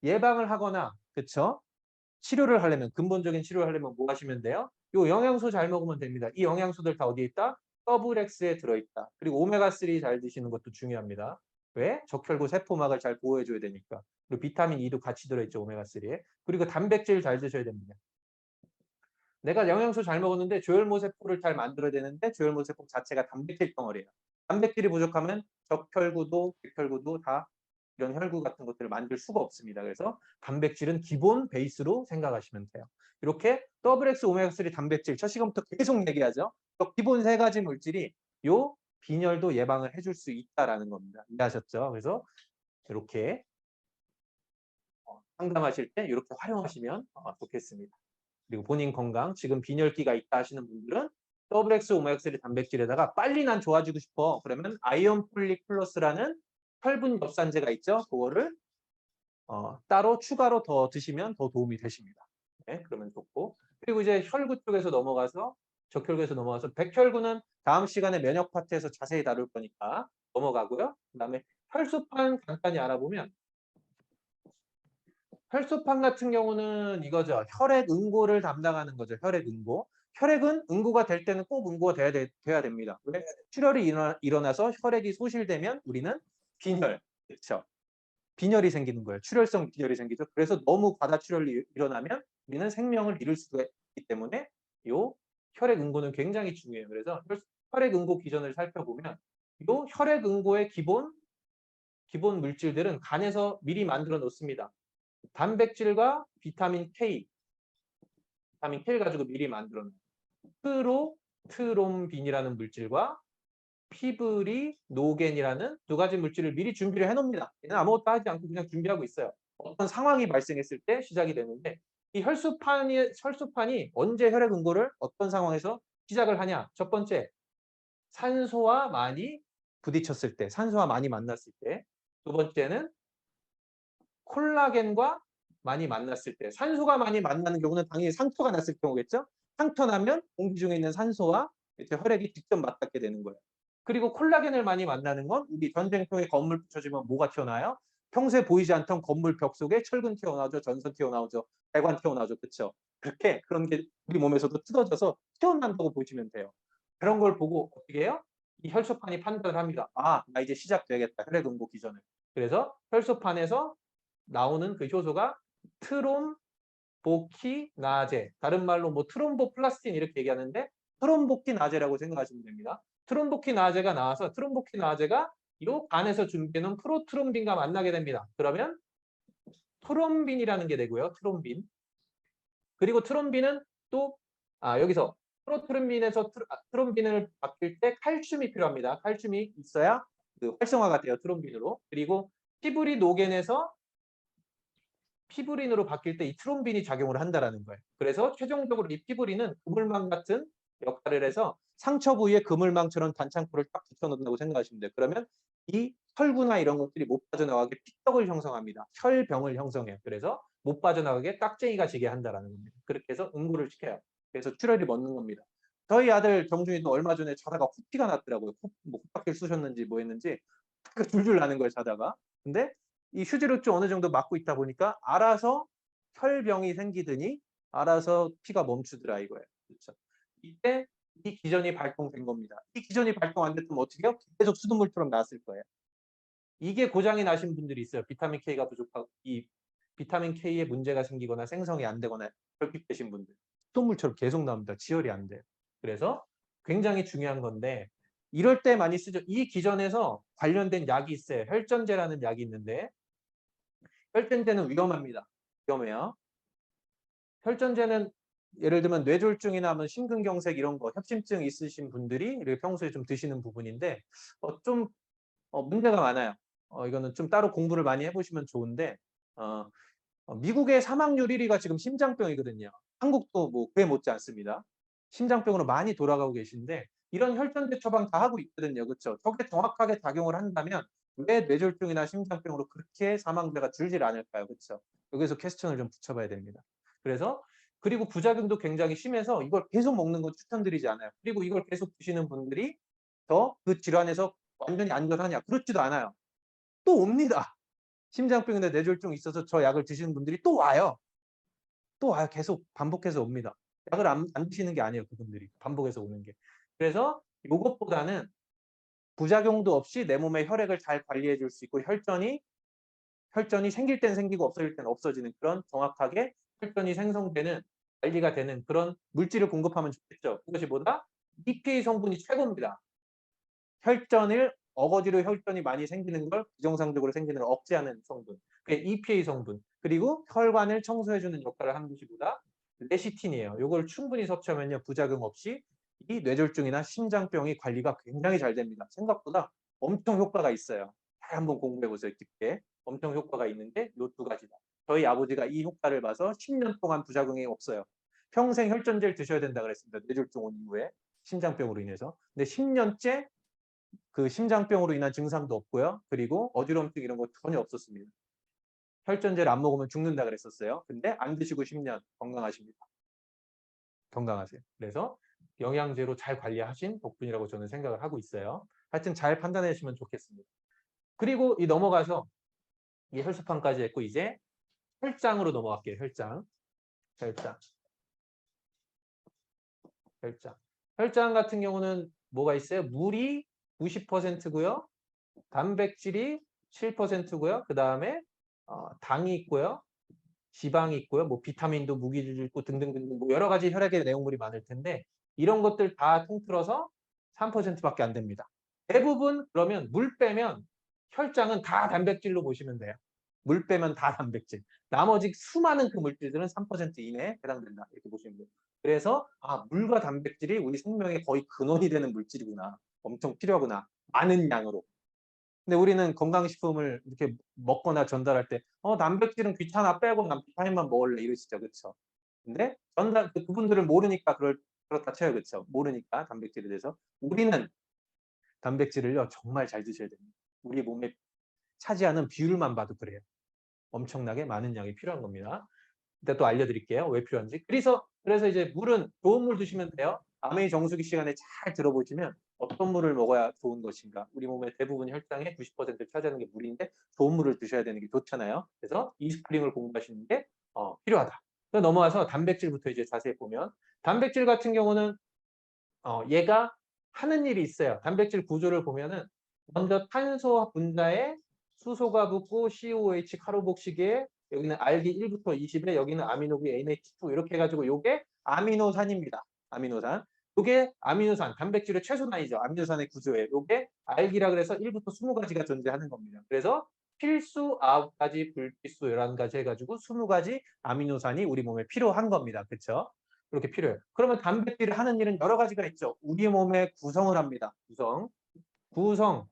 A: 예방을 하거나 그쵸? 치료를 하려면 근본적인 치료를 하려면 뭐 하시면 돼요? 요 영양소 잘 먹으면 됩니다. 이 영양소들 다 어디에 있다? 더블 X에 들어있다. 그리고 오메가3 잘 드시는 것도 중요합니다. 왜? 적혈구 세포막을 잘 보호해줘야 되니까. 그리고 비타민 E도 같이 들어있죠. 오메가3에. 그리고 단백질 잘 드셔야 됩니다. 내가 영양소 잘 먹었는데 조혈모세포를 잘 만들어야 되는데 조혈모세포 자체가 단백질 덩어리예요. 단백질이 부족하면 적혈구도 백혈구도 다 이런 혈구 같은 것들을 만들 수가 없습니다. 그래서 단백질은 기본 베이스로 생각하시면 돼요. 이렇게 WX 오메가3 단백질 첫 시간부터 계속 얘기하죠. 기본 세 가지 물질이 요 빈혈도 예방을 해줄 수 있다라는 겁니다. 이해하셨죠? 그래서 이렇게 상담하실 때 이렇게 활용하시면 좋겠습니다. 그리고 본인 건강, 지금 빈혈기가 있다 하시는 분들은 WX 오메가3 단백질에다가 빨리 난 좋아지고 싶어. 그러면 아이온 폴릭 플러스라는 혈분 엽산제가 있죠. 그거를 따로 추가로 더 드시면 더 도움이 되십니다. 네, 그러면 좋고. 그리고 이제 혈구 쪽에서 넘어가서 적혈구에서 넘어가서 백혈구는 다음 시간에 면역 파트에서 자세히 다룰 거니까 넘어가고요. 그다음에 혈소판 간단히 알아보면 혈소판 같은 경우는 이거죠. 혈액 응고를 담당하는 거죠. 혈액 응고. 혈액은 응고가 될 때는 꼭 응고가 돼야 됩니다. 왜? 출혈이 일어나서 혈액이 소실되면 우리는 빈혈, 그렇죠? 빈혈이 생기는 거예요. 출혈성 빈혈이 생기죠. 그래서 너무 과다 출혈이 일어나면 우리는 생명을 잃을 수가 있기 때문에 요 혈액 응고는 굉장히 중요해요. 그래서 혈액 응고 기전을 살펴보면 요 혈액 응고의 기본 물질들은 간에서 미리 만들어 놓습니다. 단백질과 비타민 K를 가지고 미리 만들어 놓은 프로트롬빈이라는 물질과 피브리 노겐이라는 두 가지 물질을 미리 준비를 해놓습니다. 얘는 아무것도 하지 않고 그냥 준비하고 있어요. 어떤 상황이 발생했을 때 시작이 되는데 이 혈소판이 언제 혈액 응고를 어떤 상황에서 시작을 하냐? 첫 번째, 산소와 많이 부딪혔을 때, 산소와 많이 만났을 때. 두 번째는 콜라겐과 많이 만났을 때. 산소가 많이 만나는 경우는 당연히 상처가 났을 경우겠죠? 상처 나면 공기 중에 있는 산소와 이렇게 혈액이 직접 맞닿게 되는 거예요. 그리고 콜라겐을 많이 만나는 건 우리 전쟁통에 건물 붙여지면 뭐가 튀어나와요? 평소에 보이지 않던 건물 벽 속에 철근 튀어나오죠. 전선 튀어나오죠. 배관 튀어나오죠. 그렇죠? 그렇게 그런 게 우리 몸에서도 뜯어져서 튀어나온다고 보시면 돼요. 그런 걸 보고 어떻게 해요? 이 혈소판이 판단을 합니다. 아, 나 이제 시작되겠다. 혈액 응고 기전을. 그래서 혈소판에서 나오는 그 효소가 트롬보키나제, 다른 말로 뭐 트롬보플라스틴 이렇게 얘기하는데 트롬보키나제라고 생각하시면 됩니다. 트롬보키나제가 나와서 트롬보키나제가 이 간에서 준비해놓은 프로트롬빈과 만나게 됩니다. 그러면 트롬빈이라는 게 되고요. 트롬빈. 그리고 트롬빈은 또 여기서 프로트롬빈에서 트롬빈을 바뀔 때 칼슘이 필요합니다. 칼슘이 있어야 그 활성화가 돼요. 트롬빈으로. 그리고 피브리노겐에서 피브린으로 바뀔 때 이 트롬빈이 작용을 한다라는 거예요. 그래서 최종적으로 이 피브린은 그물망 같은 역할을 해서 상처 부위에 그물망처럼 단창포를 딱 붙여놓는다고 생각하시면 돼요. 그러면 이 혈구나 이런 것들이 못 빠져나가게 피떡을 형성합니다. 혈병을 형성해요. 그래서 못 빠져나가게 깍쟁이가 지게 한다라는 겁니다. 그렇게 해서 응고를 시켜요. 그래서 출혈이 멎는 겁니다. 저희 아들 정준이도 얼마 전에 자다가 코피가 났더라고요. 뭐 코딱지를 쑤셨는지 뭐 했는지 줄줄 나는 거예요, 자다가. 근데 이 휴지로좀 어느 정도 막고 있다 보니까 알아서 혈병이 생기더니 알아서 피가 멈추더라 이거예요. 그렇죠. 이때 이 기전이 발동된 겁니다. 이 기전이 발동 안 됐으면 어떻게 해요? 계속 수돗물처럼 나왔을 거예요. 이게 고장이 나신 분들이 있어요. 비타민 K가 부족하고 이 비타민 K에 문제가 생기거나 생성이 안 되거나 결핍되신 분들. 수돗물처럼 계속 나옵니다. 지혈이 안 돼요. 그래서 굉장히 중요한 건데 이럴 때 많이 쓰죠. 이 기전에서 관련된 약이 있어요. 혈전제라는 약이 있는데 혈전제는 위험합니다. 위험해요. 혈전제는 예를 들면 뇌졸중이나 뭐 심근경색 이런 거 협심증 있으신 분들이 이렇게 평소에 좀 드시는 부분인데 좀 문제가 많아요. 이거는 좀 따로 공부를 많이 해보시면 좋은데 미국의 사망률 1위가 지금 심장병이거든요. 한국도 뭐 그에 못지 않습니다. 심장병으로 많이 돌아가고 계신데 이런 혈전제 처방 다 하고 있거든요. 그렇죠? 저게 정확하게 작용을 한다면 왜 뇌졸중이나 심장병으로 그렇게 사망자가 줄질 않을까요? 그렇죠? 여기서 퀘스천을 좀 붙여봐야 됩니다. 그래서 그리고 부작용도 굉장히 심해서 이걸 계속 먹는 건 추천드리지 않아요. 그리고 이걸 계속 드시는 분들이 더 그 질환에서 완전히 안전하냐? 그렇지도 않아요. 또 옵니다. 심장병이나 뇌졸중이 있어서 저 약을 드시는 분들이 또 와요. 또 와요. 계속 반복해서 옵니다. 약을 안 드시는 게 아니에요. 그분들이. 반복해서 오는 게. 그래서 이것보다는 부작용도 없이 내 몸의 혈액을 잘 관리해 줄 수 있고 혈전이 생길 땐 생기고 없어질 땐 없어지는 그런 정확하게 혈전이 생성되는 관리가 되는 그런 물질을 공급하면 좋겠죠. 그것이 뭐다? EPA 성분이 최고입니다. 혈전을 어거지로 혈전이 많이 생기는 걸 부정상적으로 생기는 걸 억제하는 성분. 그게 EPA 성분. 그리고 혈관을 청소해주는 역할을 하는 것이 뭐다? 레시틴이에요. 이걸 충분히 섭취하면요. 부작용 없이 이 뇌졸중이나 심장병이 관리가 굉장히 잘 됩니다. 생각보다 엄청 효과가 있어요. 잘 한번 공부해보세요. 깊게. 엄청 효과가 있는데 이 두 가지다. 저희 아버지가 이 효과를 봐서 10년 동안 부작용이 없어요. 평생 혈전제를 드셔야 된다 그랬습니다. 뇌졸중 온 이후에. 심장병으로 인해서. 근데 10년째 그 심장병으로 인한 증상도 없고요. 그리고 어지럼증 이런 거 전혀 없었습니다. 혈전제를 안 먹으면 죽는다 그랬었어요. 근데 안 드시고 10년 건강하십니다. 건강하세요. 그래서 영양제로 잘 관리하신 덕분이라고 저는 생각을 하고 있어요. 하여튼 잘 판단해 주시면 좋겠습니다. 그리고 이 넘어가서 이 혈소판까지 했고 이제 혈장으로 넘어갈게요. 혈장. 혈장 같은 경우는 뭐가 있어요? 물이 90%고요. 단백질이 7%고요. 그 다음에 당이 있고요. 지방이 있고요. 뭐 비타민도 무기질이 있고 등등등등 뭐 여러 가지 혈액의 내용물이 많을 텐데 이런 것들 다 통틀어서 3%밖에 안 됩니다. 대부분 그러면 물 빼면 혈장은 다 단백질로 보시면 돼요. 물 빼면 다 단백질. 나머지 수많은 그 물질들은 3% 이내에 해당된다. 이렇게 보시면 돼요. 그래서 물과 단백질이 우리 생명의 거의 근원이 되는 물질이구나. 엄청 필요하구나. 많은 양으로. 근데 우리는 건강식품을 이렇게 먹거나 전달할 때 단백질은 귀찮아 빼고 난 비타민만 먹을래 이러시죠. 그렇죠? 근데 그분들은 모르니까 그렇다 쳐요. 그렇죠? 모르니까 단백질에 대해서. 우리는 단백질을요. 정말 잘 드셔야 됩니다. 우리 몸에 차지하는 비율만 봐도 그래요. 엄청나게 많은 양이 필요한 겁니다. 이따 또 알려드릴게요. 왜 필요한지. 그래서 이제 물은 좋은 물 드시면 돼요. 아메이 정수기 시간에 잘 들어보시면 어떤 물을 먹어야 좋은 것인가. 우리 몸의 대부분 혈당의 90%를 차지하는 게 물인데 좋은 물을 드셔야 되는 게 좋잖아요. 그래서 이스프링을 공부하시는 게 필요하다. 넘어와서 단백질부터 이제 자세히 보면 단백질 같은 경우는 얘가 하는 일이 있어요. 단백질 구조를 보면은 먼저 탄소 분자에 수소가 붙고 COH 카르복시계에 여기는 알기 1부터 20에 여기는 아미노기 NH2 이렇게 해가지고 요게 아미노산입니다. 아미노산. 요게 아미노산, 단백질의 최소단위죠. 아미노산의 구조에 요게 알기라 그래서 1부터 20가지가 존재하는 겁니다. 그래서 필수 9가지, 불필수 11가지 해가지고 20가지 아미노산이 우리 몸에 필요한 겁니다. 그렇죠? 그렇게 필요해요. 그러면 단백질이 하는 일은 여러 가지가 있죠. 우리 몸의 구성을 합니다. 구성.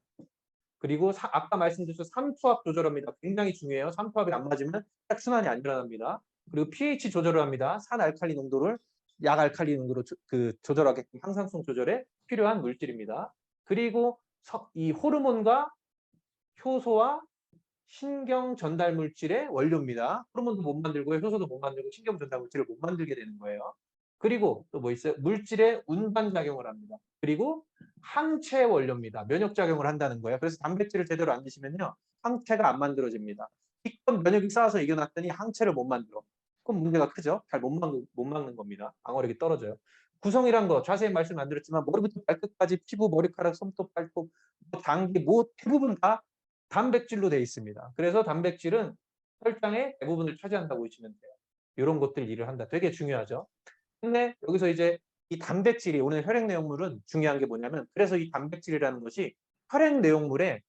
A: 그리고 아까 말씀드렸죠. 삼투압 조절합니다. 굉장히 중요해요. 삼투압이 안 맞으면 혈순환이 안 일어납니다. 그리고 pH 조절을 합니다. 산알칼리 농도를 약알칼리 농도로 조절하게끔 항상성 조절에 필요한 물질입니다. 그리고 이 호르몬과 효소와 신경 전달 물질의 원료입니다. 호르몬도 못 만들고요. 효소도 못 만들고 신경 전달 물질을 못 만들게 되는 거예요. 그리고 또 뭐 있어요? 물질의 운반 작용을 합니다. 그리고 항체 원료입니다. 면역 작용을 한다는 거예요. 그래서 단백질을 제대로 안 드시면요. 항체가 안 만들어집니다. 기껏 면역이 쌓아서 이겨놨더니 항체를 못 만들어. 그럼 문제가 크죠. 잘 못 막는 겁니다. 방어력이 떨어져요. 구성이란 거 자세히 말씀 안 드렸지만 머리부터 발끝까지 피부, 머리카락, 손톱, 발톱, 장기, 대부분 다 단백질로 되어 있습니다. 그래서 단백질은 혈당의 대부분을 차지한다고 보시면 돼요. 이런 것들 일을 한다. 되게 중요하죠. 근데 여기서 이제 이 단백질이 오늘 혈액 내용물은 중요한 게 뭐냐면 그래서 이 단백질이라는 것이 혈액 내용물에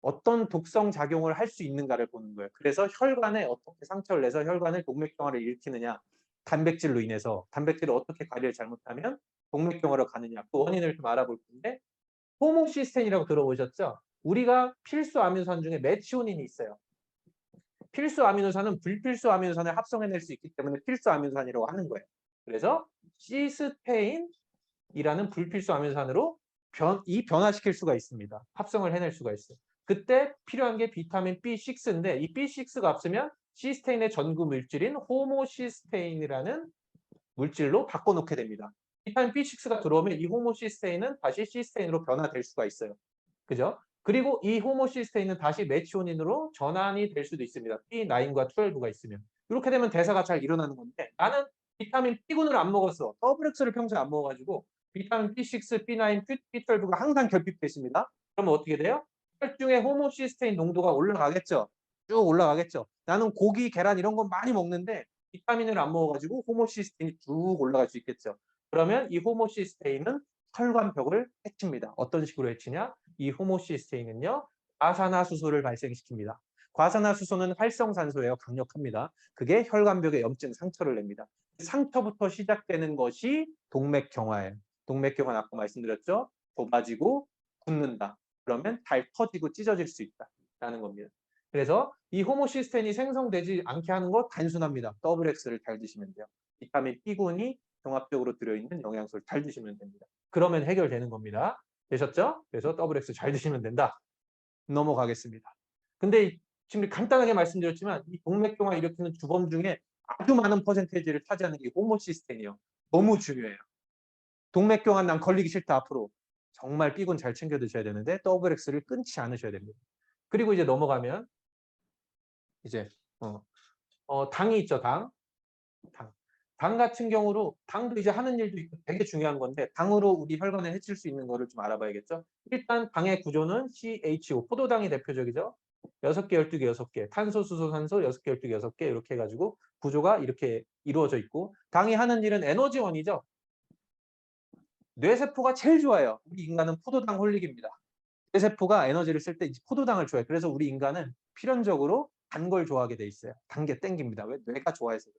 A: 어떤 독성 작용을 할 수 있는가를 보는 거예요. 그래서 혈관에 어떻게 상처를 내서 혈관을 동맥경화를 일으키느냐 단백질로 인해서 단백질을 어떻게 관리를 잘못하면 동맥경화로 가느냐 그 원인을 좀 알아볼 텐데 호모시스테인이라고 들어보셨죠? 우리가 필수 아미노산 중에 메치오닌이 있어요. 필수 아미노산은 불필수 아미노산을 합성해낼 수 있기 때문에 필수 아미노산이라고 하는 거예요. 그래서 시스테인이라는 불필수 아미노산으로 변화시킬 수가 있습니다. 합성을 해낼 수가 있어요. 그때 필요한 게 비타민 B6인데 이 B6가 없으면 시스테인의 전구 물질인 호모시스테인이라는 물질로 바꿔놓게 됩니다. 비타민 B6가 들어오면 이 호모시스테인은 다시 시스테인으로 변화될 수가 있어요. 그죠? 그리고 이 호모시스테인은 다시 메치오닌으로 전환이 될 수도 있습니다. B9과 12가 있으면. 이렇게 되면 대사가 잘 일어나는 건데 나는 비타민 B군을 안 먹었어. 더블엑스를 평소에 안 먹어가지고 비타민 B6, B9, B12가 항상 결핍돼 있습니다. 그러면 어떻게 돼요? 혈중의 호모시스테인 농도가 올라가겠죠. 쭉 올라가겠죠. 나는 고기, 계란 이런 거 많이 먹는데 비타민을 안 먹어가지고 호모시스테인이 쭉 올라갈 수 있겠죠. 그러면 이 호모시스테인은 혈관벽을 해칩니다. 어떤 식으로 해치냐? 이 호모시스테인은요. 과산화수소를 발생시킵니다. 과산화수소는 활성산소예요. 강력합니다. 그게 혈관벽에 염증, 상처를 냅니다. 상처부터 시작되는 것이 동맥경화예요. 동맥경화는 아까 말씀드렸죠. 좁아지고 붓는다. 그러면 달 터지고 찢어질 수 있다라는 겁니다. 그래서 이 호모시스테인이 생성되지 않게 하는 것 단순합니다. 더블엑스를 잘 드시면 돼요. 비타민 B군이 종합적으로 들어있는 영양소를 잘 드시면 됩니다. 그러면 해결되는 겁니다. 되셨죠? 그래서 더블엑스 잘 드시면 된다. 넘어가겠습니다. 근데 지금 간단하게 말씀드렸지만 이 동맥경화 일으키는 주범 중에 아주 많은 퍼센테이지를 차지하는 게 호모시스테인이요. 너무 중요해요. 동맥경화 난 걸리기 싫다 앞으로. 정말 B군 잘 챙겨 드셔야 되는데 더블엑스를 끊지 않으셔야 됩니다. 그리고 이제 넘어가면 이제 당이 있죠. 당. 당 같은 경우로 당도 이제 하는 일도 있고 되게 중요한 건데 당으로 우리 혈관에 해칠 수 있는 거를 좀 알아봐야겠죠. 일단 당의 구조는 CHO, 포도당이 대표적이죠. 6개, 12개, 6개. 탄소, 수소, 산소 6개, 12개, 6개 이렇게 해가지고 구조가 이렇게 이루어져 있고 당이 하는 일은 에너지원이죠. 뇌세포가 제일 좋아요. 우리 인간은 포도당 홀릭입니다. 뇌세포가 에너지를 쓸 때 포도당을 좋아해요. 그래서 우리 인간은 필연적으로 단 걸 좋아하게 돼 있어요. 단 게 땡깁니다. 왜? 뇌가 좋아해서.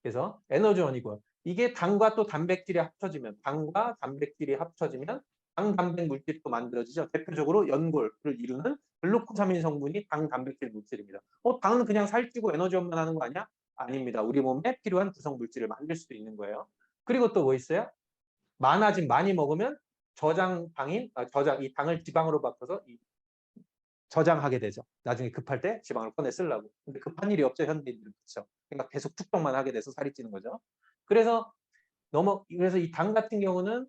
A: 그래서 에너지원이고요. 이게 당과 또 단백질이 합쳐지면 당과 단백질이 합쳐지면 당 단백 물질이 또 만들어지죠. 대표적으로 연골을 이루는 글루코사민 성분이 당 단백질 물질입니다. 당은 그냥 살찌고 에너지원만 하는 거 아니야? 아닙니다. 우리 몸에 필요한 구성 물질을 만들 수도 있는 거예요. 그리고 또 뭐 있어요? 많이 먹으면 이 당을 지방으로 바꿔서 저장하게 되죠. 나중에 급할 때 지방을 꺼내 쓰려고. 근데 급한 일이 없죠, 현대인들은. 그렇죠. 그러니까 계속 축적만 하게 돼서 살이 찌는 거죠. 그래서 이 당 같은 경우는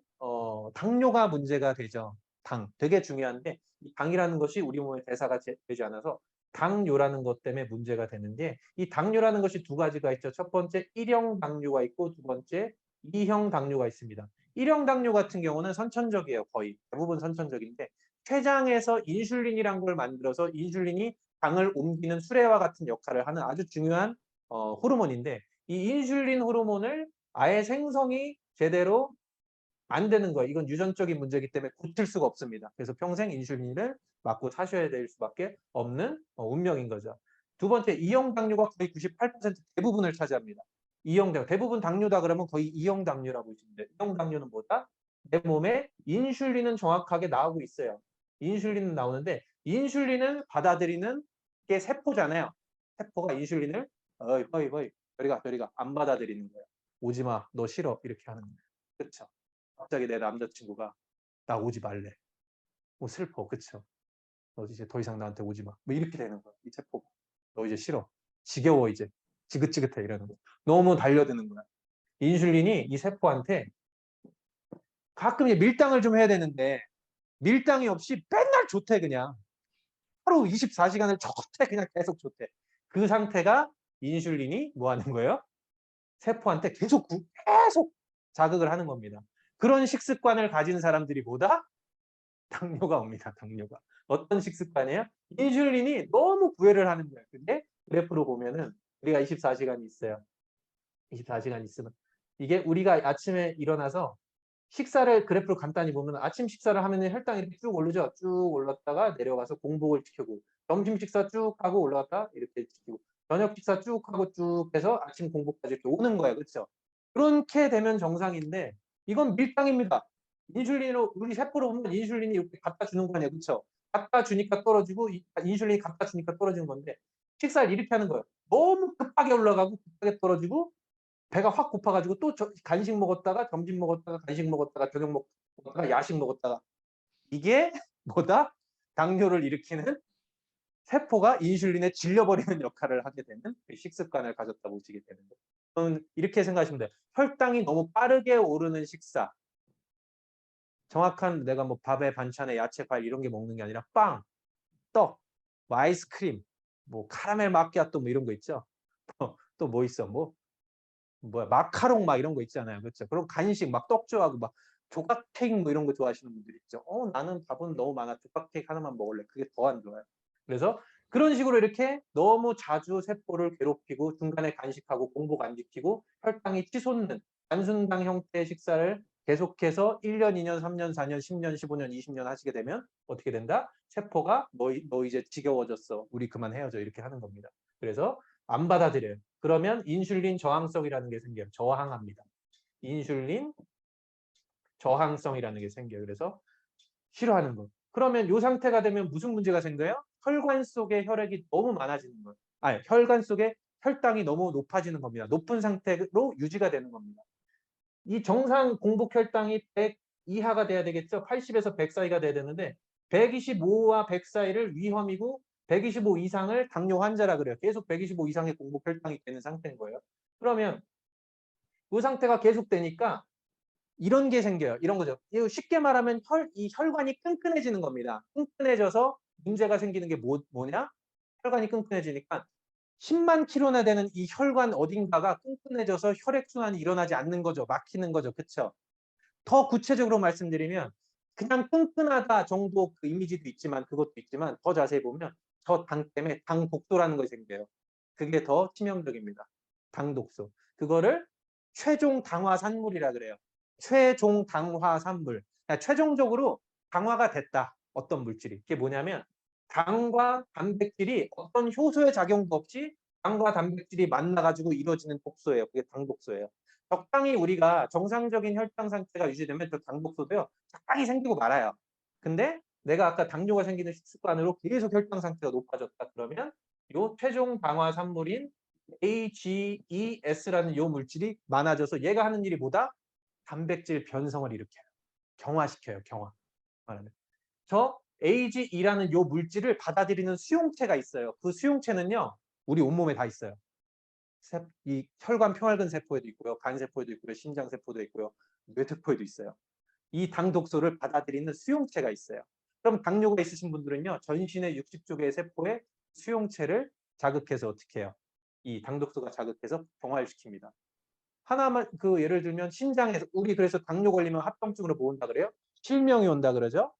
A: 당뇨가 문제가 되죠. 당 되게 중요한데 이 당이라는 것이 우리 몸에 대사가 되지 않아서 당뇨라는 것 때문에 문제가 되는데 이 당뇨라는 것이 두 가지가 있죠. 첫 번째 1형 당뇨가 있고 두 번째 2형 당뇨가 있습니다. 1형 당뇨 같은 경우는 선천적이에요. 거의 대부분 선천적인데 췌장에서 인슐린이란 걸 만들어서 인슐린이 당을 옮기는 수레와 같은 역할을 하는 아주 중요한 호르몬인데 이 인슐린 호르몬을 아예 생성이 제대로 안 되는 거예요. 이건 유전적인 문제이기 때문에 고칠 수가 없습니다. 그래서 평생 인슐린을 맞고 사셔야 될 수밖에 없는 운명인 거죠. 두 번째, 이형 당뇨가 거의 98% 대부분을 차지합니다. 이형 당뇨, 대부분 당뇨다 그러면 거의 이형 당뇨라고 보시면 돼요. 이형 당뇨는 뭐다? 내 몸에 인슐린은 정확하게 나오고 있어요. 인슐린은 나오는데 인슐린을 받아들이는 게 세포잖아요. 세포가 인슐린을 어이 저리가 안 받아들이는 거예요. 오지 마, 너 싫어 이렇게 하는 거예요. 그렇죠? 갑자기 내 남자친구가 나 오지 말래. 뭐 슬퍼, 그쵸? 너 이제 더 이상 나한테 오지 마. 뭐 이렇게 되는 거야. 이 세포가. 너 이제 싫어. 지겨워 이제. 지긋지긋해 이러는 거야. 너무 달려드는 거야. 인슐린이 이 세포한테 가끔 이제 밀당을 좀 해야 되는데 밀당이 없이 맨날 좋대 그냥. 하루 24시간을 좋대 그냥 계속 좋대. 그 상태가 인슐린이 뭐 하는 거예요? 세포한테 계속 자극을 하는 겁니다. 그런 식습관을 가진 사람들이 뭐다? 당뇨가 옵니다. 당뇨가. 어떤 식습관이에요? 인슐린이 너무 구애를 하는 거예요. 근데 그래프로 보면은 우리가 24시간이 있어요. 24시간 있으면 이게 우리가 아침에 일어나서 식사를 그래프로 간단히 보면 아침 식사를 하면은 혈당이 이렇게 쭉 오르죠. 쭉 올랐다가 내려가서 공복을 지키고 점심 식사 쭉 하고 올라갔다 이렇게 지키고 저녁 식사 쭉 하고 쭉 해서 아침 공복까지 이렇게 오는 거예요. 그렇죠? 그렇게 되면 정상인데 이건 밀당입니다. 인슐린으로 우리 세포로 보면 인슐린이 이렇게 갖다 주는 거 아니에요. 그렇죠? 갖다 주니까 떨어지고 인슐린이 갖다 주니까 떨어지는 건데 식사를 이렇게 하는 거예요. 너무 급하게 올라가고 급하게 떨어지고 배가 확 고파가지고 또 간식 먹었다가 점심 먹었다가 간식 먹었다가 저녁 먹었다가 야식 먹었다가 이게 뭐다? 당뇨를 일으키는 세포가 인슐린에 질려버리는 역할을 하게 되는 식습관을 가졌다 보시게 되는 거예요. 저는 이렇게 생각하시면 돼요. 혈당이 너무 빠르게 오르는 식사. 정확한 내가 뭐 밥에 반찬에 야채, 과일 이런 게 먹는 게 아니라 빵, 떡, 뭐 아이스크림, 뭐 카라멜 마키아또 뭐 이런 거 있죠. 또 뭐 있어? 뭐야 마카롱 막 이런 거 있잖아요. 그렇죠? 그럼 간식 막 떡 좋아하고 막 조각 케이크 뭐 이런 거 좋아하시는 분들 있죠. 나는 밥은 너무 많아. 조각 케이크 하나만 먹을래. 그게 더 안 좋아요. 그래서 그런 식으로 이렇게 너무 자주 세포를 괴롭히고 중간에 간식하고 공복 안 지키고 혈당이 치솟는 단순당 형태의 식사를 계속해서 1년, 2년, 3년, 4년, 10년, 15년, 20년 하시게 되면 어떻게 된다? 세포가 너 이제 지겨워졌어. 우리 그만 헤어져. 이렇게 하는 겁니다. 그래서 안 받아들여요. 그러면 인슐린 저항성이라는 게 생겨요. 저항합니다. 인슐린 저항성이라는 게 생겨요. 그래서 싫어하는 거. 그러면 이 상태가 되면 무슨 문제가 생겨요? 혈관 속에 혈액이 너무 많아지는 거예요. 혈관 속에 혈당이 너무 높아지는 겁니다. 높은 상태로 유지가 되는 겁니다. 이 정상 공복 혈당이 100 이하가 돼야 되겠죠. 80에서 100 사이가 돼야 되는데 125와 100 사이를 위험이고 125 이상을 당뇨 환자라 그래요. 계속 125 이상의 공복 혈당이 되는 상태인 거예요. 그러면 이 상태가 계속되니까 이런 게 생겨요. 이런 거죠. 쉽게 말하면 이 혈관이 끈끈해지는 겁니다. 끈끈해져서 문제가 생기는 게 뭐냐? 혈관이 끈끈해지니까 10만 킬로나 되는 이 혈관 어딘가가 끈끈해져서 혈액순환이 일어나지 않는 거죠. 막히는 거죠. 그렇죠? 더 구체적으로 말씀드리면 그냥 끈끈하다 정도 그 이미지도 있지만 그것도 있지만 더 자세히 보면 저 당 때문에 당 독소라는 것이 생겨요. 그게 더 치명적입니다. 당 독소. 그거를 최종 당화 산물이라 그래요. 최종 당화 산물. 그러니까 최종적으로 당화가 됐다. 어떤 물질이. 그게 뭐냐면 당과 단백질이 어떤 효소의 작용도 없이 당과 단백질이 만나가지고 이루어지는 독소예요. 그게 당 독소예요. 적당히 우리가 정상적인 혈당 상태가 유지되면 저 당 독소도요. 적당히 생기고 말아요. 근데 내가 아까 당뇨가 생기는 식습관으로 계속 혈당 상태가 높아졌다 그러면 요 최종 당화 산물인 AGES라는 요 물질이 많아져서 얘가 하는 일이 뭐다? 단백질 변성을 일으켜요. 경화시켜요. 경화. 말하면. 저 AGE라는 요 물질을 받아들이는 수용체가 있어요. 그 수용체는요. 우리 온몸에 다 있어요. 이 혈관 평활근 세포에도 있고요. 간 세포에도 있고요. 심장 세포도 있고요. 뇌세포에도 있어요. 이 당 독소를 받아들이는 수용체가 있어요. 그럼 당뇨가 있으신 분들은요. 전신의 60조 개의 세포의 수용체를 자극해서 어떻게 해요? 이 당 독소가 자극해서 경화를 시킵니다. 하나만 그 예를 들면 심장에서 우리 그래서 당뇨 걸리면 합병증으로 뭐 온다 그래요? 실명이 온다 그러죠.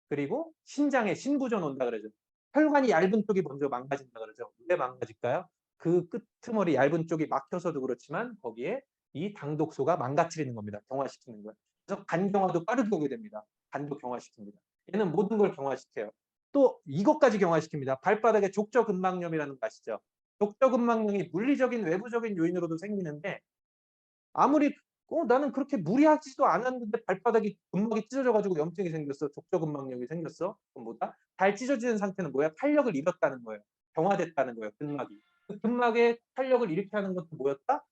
A: 그리고 신장에 신부전 온다 그러죠. 혈관이 얇은 쪽이 먼저 망가진다 그러죠. 왜 망가질까요? 그 끄트머리 얇은 쪽이 막혀서도 그렇지만 거기에 이 당독소가 망가뜨리는 겁니다. 경화시키는 거예요. 그래서 간 경화도 빠르게 오게 됩니다. 간도 경화시킵니다. 얘는 모든 걸 경화시켜요. 또 이것까지 경화시킵니다. 발바닥에 족저근막염이라는 거 아시죠? 족저근막염이 물리적인 외부적인 요인으로도 생기는데 아무리 나는 그렇게 무리하지도 않았는데 발바닥이 근막이 찢어져가지고 염증이 생겼어. 족저근막염이 생겼어. 그럼 뭐다? 잘 찢어지는 상태는 뭐야? 탄력을 잃었다는 거예요. 경화됐다는 거예요. 근막이. 그 근막에 탄력을 잃게 하는 것도 뭐였다?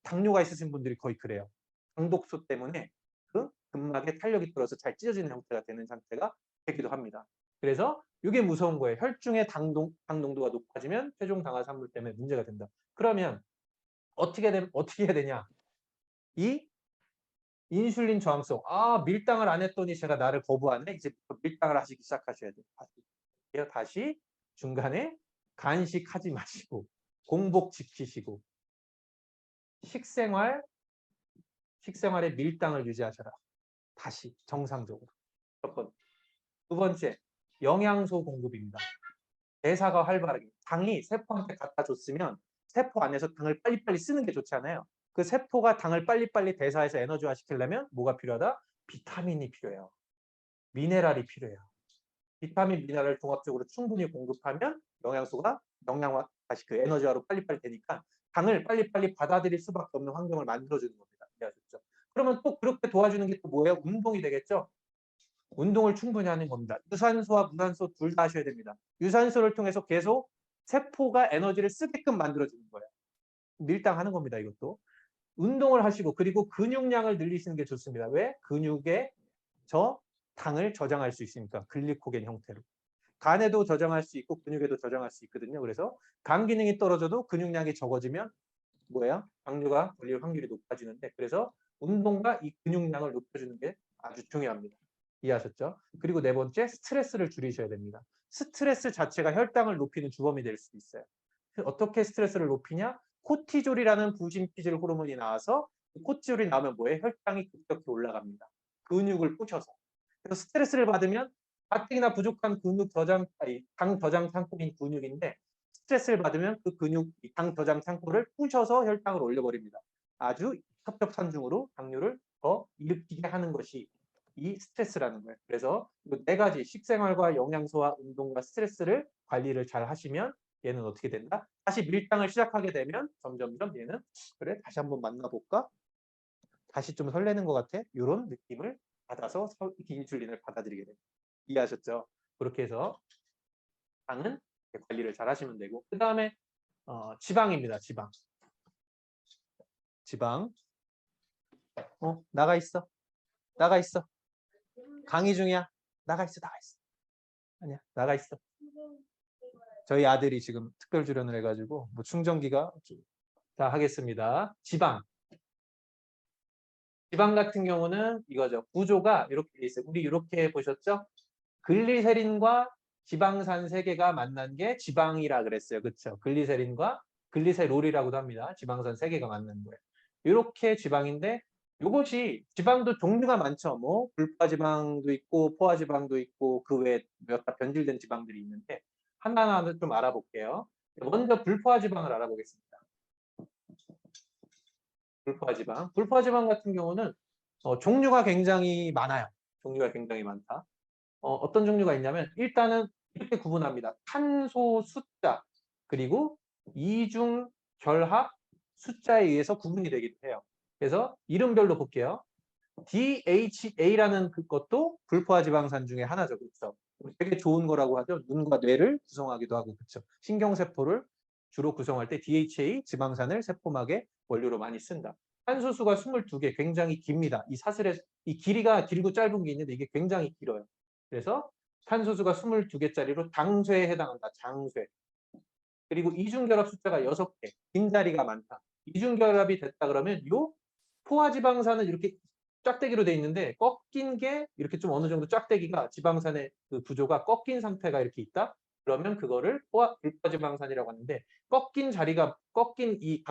A: 당뇨가 있으신 분들이 거의 그래요. 당독소 때문에 그 근막에 탄력이 들어서 잘 찢어지는 형태가 되는 상태가 되기도 합니다. 그래서 이게 무서운 거예요. 혈중의 당 농도가 높아지면 최종 당화산물 때문에 문제가 된다. 그러면 어떻게 해야 되냐? 이 인슐린 저항성. 밀당을 안 했더니 제가 나를 거부하네. 이제 밀당을 하시기 시작하셔야 돼요. 다시 중간에 간식하지 마시고 공복 지키시고 식생활에 밀당을 유지하셔라. 다시 정상적으로. 두 번째, 영양소 공급입니다. 대사가 활발하게. 당이 세포한테 갖다 줬으면 세포 안에서 당을 빨리빨리 쓰는 게 좋잖아요. 그 세포가 당을 빨리빨리 대사해서 에너지화 시키려면 뭐가 필요하다? 비타민이 필요해요. 미네랄이 필요해요. 비타민, 미네랄을 종합적으로 충분히 공급하면 영양소가 다시 그 에너지화로 빨리빨리 되니까 당을 빨리빨리 받아들일 수밖에 없는 환경을 만들어주는 겁니다. 이해하셨죠? 그러면 또 그렇게 도와주는 게 또 뭐예요? 운동이 되겠죠? 운동을 충분히 하는 겁니다. 유산소와 무산소 둘 다 하셔야 됩니다. 유산소를 통해서 계속 세포가 에너지를 쓰게끔 만들어주는 거예요. 밀당하는 겁니다. 이것도. 운동을 하시고 그리고 근육량을 늘리시는 게 좋습니다. 왜? 근육에 당을 저장할 수 있으니까 글리코겐 형태로. 간에도 저장할 수 있고 근육에도 저장할 수 있거든요. 그래서 간 기능이 떨어져도 근육량이 적어지면 뭐예요? 당뇨가 걸릴 확률이 높아지는데 그래서 운동과 이 근육량을 높여주는 게 아주 중요합니다. 이해하셨죠? 그리고 네 번째, 스트레스를 줄이셔야 됩니다. 스트레스 자체가 혈당을 높이는 주범이 될 수도 있어요. 어떻게 스트레스를 높이냐? 코티졸이라는 부신피질 호르몬이 나와서 코티졸이 나오면 뭐예요? 혈당이 급격히 올라갑니다. 근육을 부셔서. 그래서 스트레스를 받으면 가뜩이나 부족한 당 저장 창고인 근육인데 스트레스를 받으면 그 근육, 당 저장 창고를 부셔서 혈당을 올려버립니다. 아주 첩첩산중으로 당뇨를 더 일으키게 하는 것이 이 스트레스라는 거예요. 그래서 네 가지 식생활과 영양소와 운동과 스트레스를 관리를 잘 하시면 얘는 어떻게 된다? 다시 밀당을 시작하게 되면 점점점 얘는 그래 다시 한번 만나볼까? 다시 좀 설레는 것 같아? 이런 느낌을 받아서 인슐린을 받아들이게 됩니다. 이해하셨죠? 그렇게 해서 당은 관리를 잘 하시면 되고 그 다음에 지방입니다. 지방. 나가 있어. 나가 있어. 강의 중이야. 나가 있어. 아니야. 나가 있어. 저희 아들이 지금 특별 출연을 해가지고 뭐 충전기가 자 하겠습니다. 지방 같은 경우는 이거죠. 구조가 이렇게 돼 있어요. 우리 이렇게 보셨죠? 글리세린과 지방산 세 개가 만난 게 지방이라 그랬어요. 그렇죠? 글리세린과 글리세롤이라고도 합니다. 지방산 세 개가 만난 거예요. 이렇게 지방인데 이것이 지방도 종류가 많죠. 뭐 불포지방도 있고 포화지방도 있고 그 외에 몇 가 변질된 지방들이 있는데 하나하나 좀 알아볼게요. 먼저 불포화지방을 알아보겠습니다. 불포화지방 같은 경우는 종류가 굉장히 많아요. 종류가 굉장히 많다. 어떤 종류가 있냐면 일단은 이렇게 구분합니다. 탄소 숫자 그리고 이중 결합 숫자에 의해서 구분이 되기도 해요. 그래서 이름별로 볼게요. DHA라는 그것도 불포화지방산 중에 하나죠. 그렇죠? 되게 좋은 거라고 하죠. 눈과 뇌를 구성하기도 하고 그렇죠. 신경세포를 주로 구성할 때 DHA 지방산을 세포막의 원료로 많이 쓴다. 탄소수가 22개 굉장히 깁니다. 이 길이가 길고 짧은 게 있는데 이게 굉장히 길어요. 그래서 탄소수가 22개짜리로 당쇠에 해당한다. 장쇠. 그리고 이중결합 숫자가 6개. 빈자리가 많다. 이중결합이 됐다 그러면 요 포화지방산은 이렇게 짝대기로 돼 있는데 꺾인 게 이렇게 좀 어느 정도 짝대기가 지방산의 그 구조가 꺾인 상태가 이렇게 있다. 그러면 그거를 불포지방산이라고 하는데 꺾인 이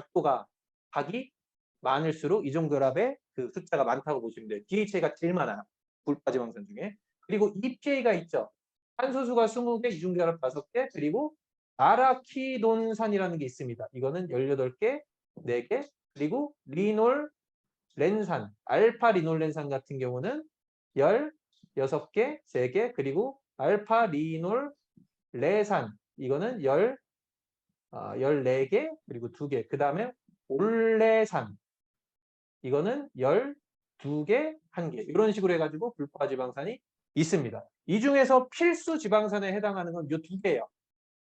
A: 각이 많을수록 이중결합의 그 숫자가 많다고 보시면 돼요. DHA가 제일 많아요. 불포지방산 중에. 그리고 EPA가 있죠. 탄소수가 20개, 이중결합 5개, 그리고 아라키돈산이라는 게 있습니다. 이거는 18개, 4개, 그리고 렌산, 알파 리놀렌산 같은 경우는 16개, 3개, 그리고 알파 리놀 레산, 이거는 14개, 그리고 2개. 그 다음에 올레산, 이거는 12개, 1개. 이런 식으로 해가지고 불포화 지방산이 있습니다. 이 중에서 필수 지방산에 해당하는 건 이 2개예요.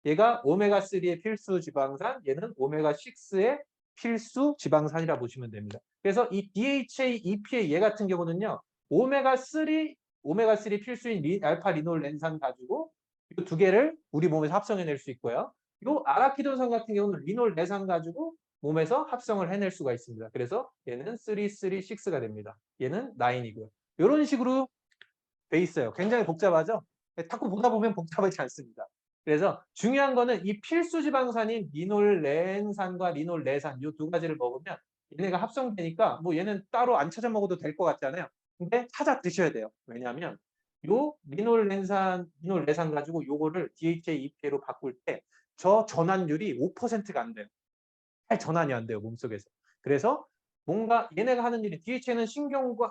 A: 얘가 오메가3의 필수 지방산, 얘는 오메가6의 필수 지방산이라 보시면 됩니다. 그래서 이 DHA, EPA 얘 같은 경우는요. 오메가3 필수인 알파 리놀렌산 가지고 이 2개를 우리 몸에서 합성해낼 수 있고요. 이 아라키돈산 같은 경우는 리놀레산 가지고 몸에서 합성을 해낼 수가 있습니다. 그래서 얘는 3, 3, 6가 됩니다. 얘는 9이고요. 이런 식으로 돼 있어요. 굉장히 복잡하죠? 자꾸 보다 보면 복잡하지 않습니다. 그래서 중요한 거는 이 필수 지방산인 리놀렌산과 리놀레산 이 2가지를 먹으면 얘네가 합성되니까 뭐 얘는 따로 안 찾아 먹어도 될 것 같잖아요. 근데 찾아 드셔야 돼요. 왜냐하면 요 리놀레산 가지고 요거를 DHA, EPA로 바꿀 때 저 전환율이 5%가 안 돼요. 잘 전환이 안 돼요, 몸속에서. 그래서 뭔가 얘네가 하는 일이 DHA는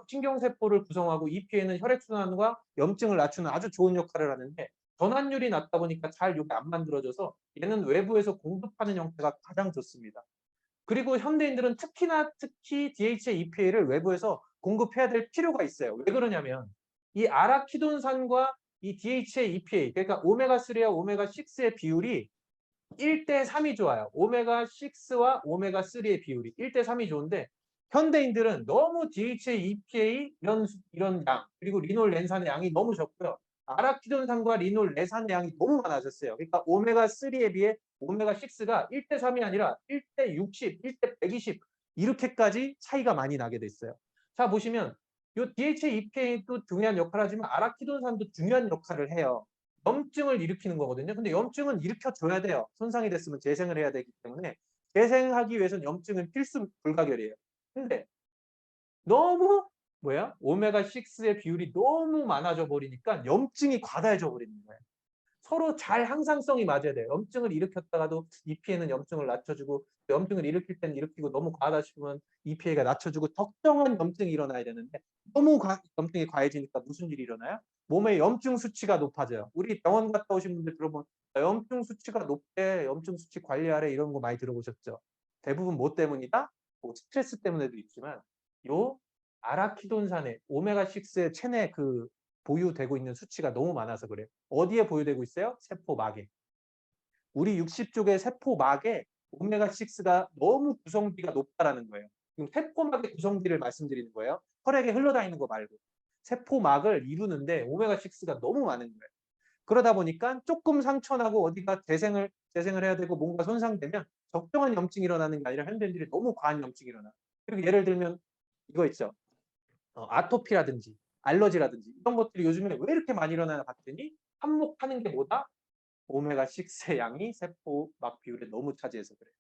A: 신경세포를 구성하고 EPA는 혈액순환과 염증을 낮추는 아주 좋은 역할을 하는데 전환율이 낮다 보니까 잘 이게 안 만들어져서 얘는 외부에서 공급하는 형태가 가장 좋습니다. 그리고 현대인들은 특히 DHA, EPA를 외부에서 공급해야 될 필요가 있어요. 왜 그러냐면 이 아라키돈산과 이 DHA, EPA 그러니까 오메가3와 오메가6의 비율이 1대 3이 좋아요. 오메가6와 오메가3의 비율이 1대 3이 좋은데 현대인들은 너무 DHA, EPA 이런 양 그리고 리놀렌산의 양이 너무 적고요. 아라키돈산과 리놀레산의 양이 너무 많아졌어요. 그러니까 오메가3에 비해 오메가6가 1대 3이 아니라 1대 60, 1대 120 이렇게까지 차이가 많이 나게 됐어요. 자 보시면 이 DHA, EPA도 중요한 역할을 하지만 아라키돈산도 중요한 역할을 해요. 염증을 일으키는 거거든요. 근데 염증은 일으켜줘야 돼요. 손상이 됐으면 재생을 해야 되기 때문에 재생하기 위해서는 염증은 필수 불가결이에요. 근데 너무 오메가6의 비율이 너무 많아져 버리니까 염증이 과다해져 버리는 거예요. 서로 잘 항상성이 맞아야 돼요. 염증을 일으켰다가도 EPA는 염증을 낮춰주고 염증을 일으킬 때는 일으키고 너무 과하다 싶으면 EPA가 낮춰주고 적정한 염증이 일어나야 되는데 너무 염증이 과해지니까 무슨 일이 일어나요? 몸의 염증 수치가 높아져요. 우리 병원 갔다 오신 분들 들어보면 염증 수치가 높대, 염증 수치 관리하래 이런 거 많이 들어보셨죠? 대부분 뭐 때문이다? 뭐 스트레스 때문에도 있지만 요 아라키돈산의 오메가6의 체내 보유되고 있는 수치가 너무 많아서 그래요. 어디에 보유되고 있어요? 세포막에. 우리 60쪽의 세포막에 오메가6가 너무 구성비가 높다라는 거예요. 지금 세포막의 구성비를 말씀드리는 거예요. 혈액에 흘러다니는 거 말고. 세포막을 이루는데 오메가6가 너무 많은 거예요. 그러다 보니까 조금 상처나고 어디가 재생을 해야 되고 뭔가 손상되면 적정한 염증이 일어나는 게 아니라 현대인들이 너무 과한 염증이 일어나. 그리고 예를 들면 이거 있죠. 아토피라든지 알러지라든지 이런 것들이 요즘에 왜 이렇게 많이 일어나나 봤더니 한몫하는 게 뭐다? 오메가6의 양이 세포막 비율에 너무 차지해서 그래요.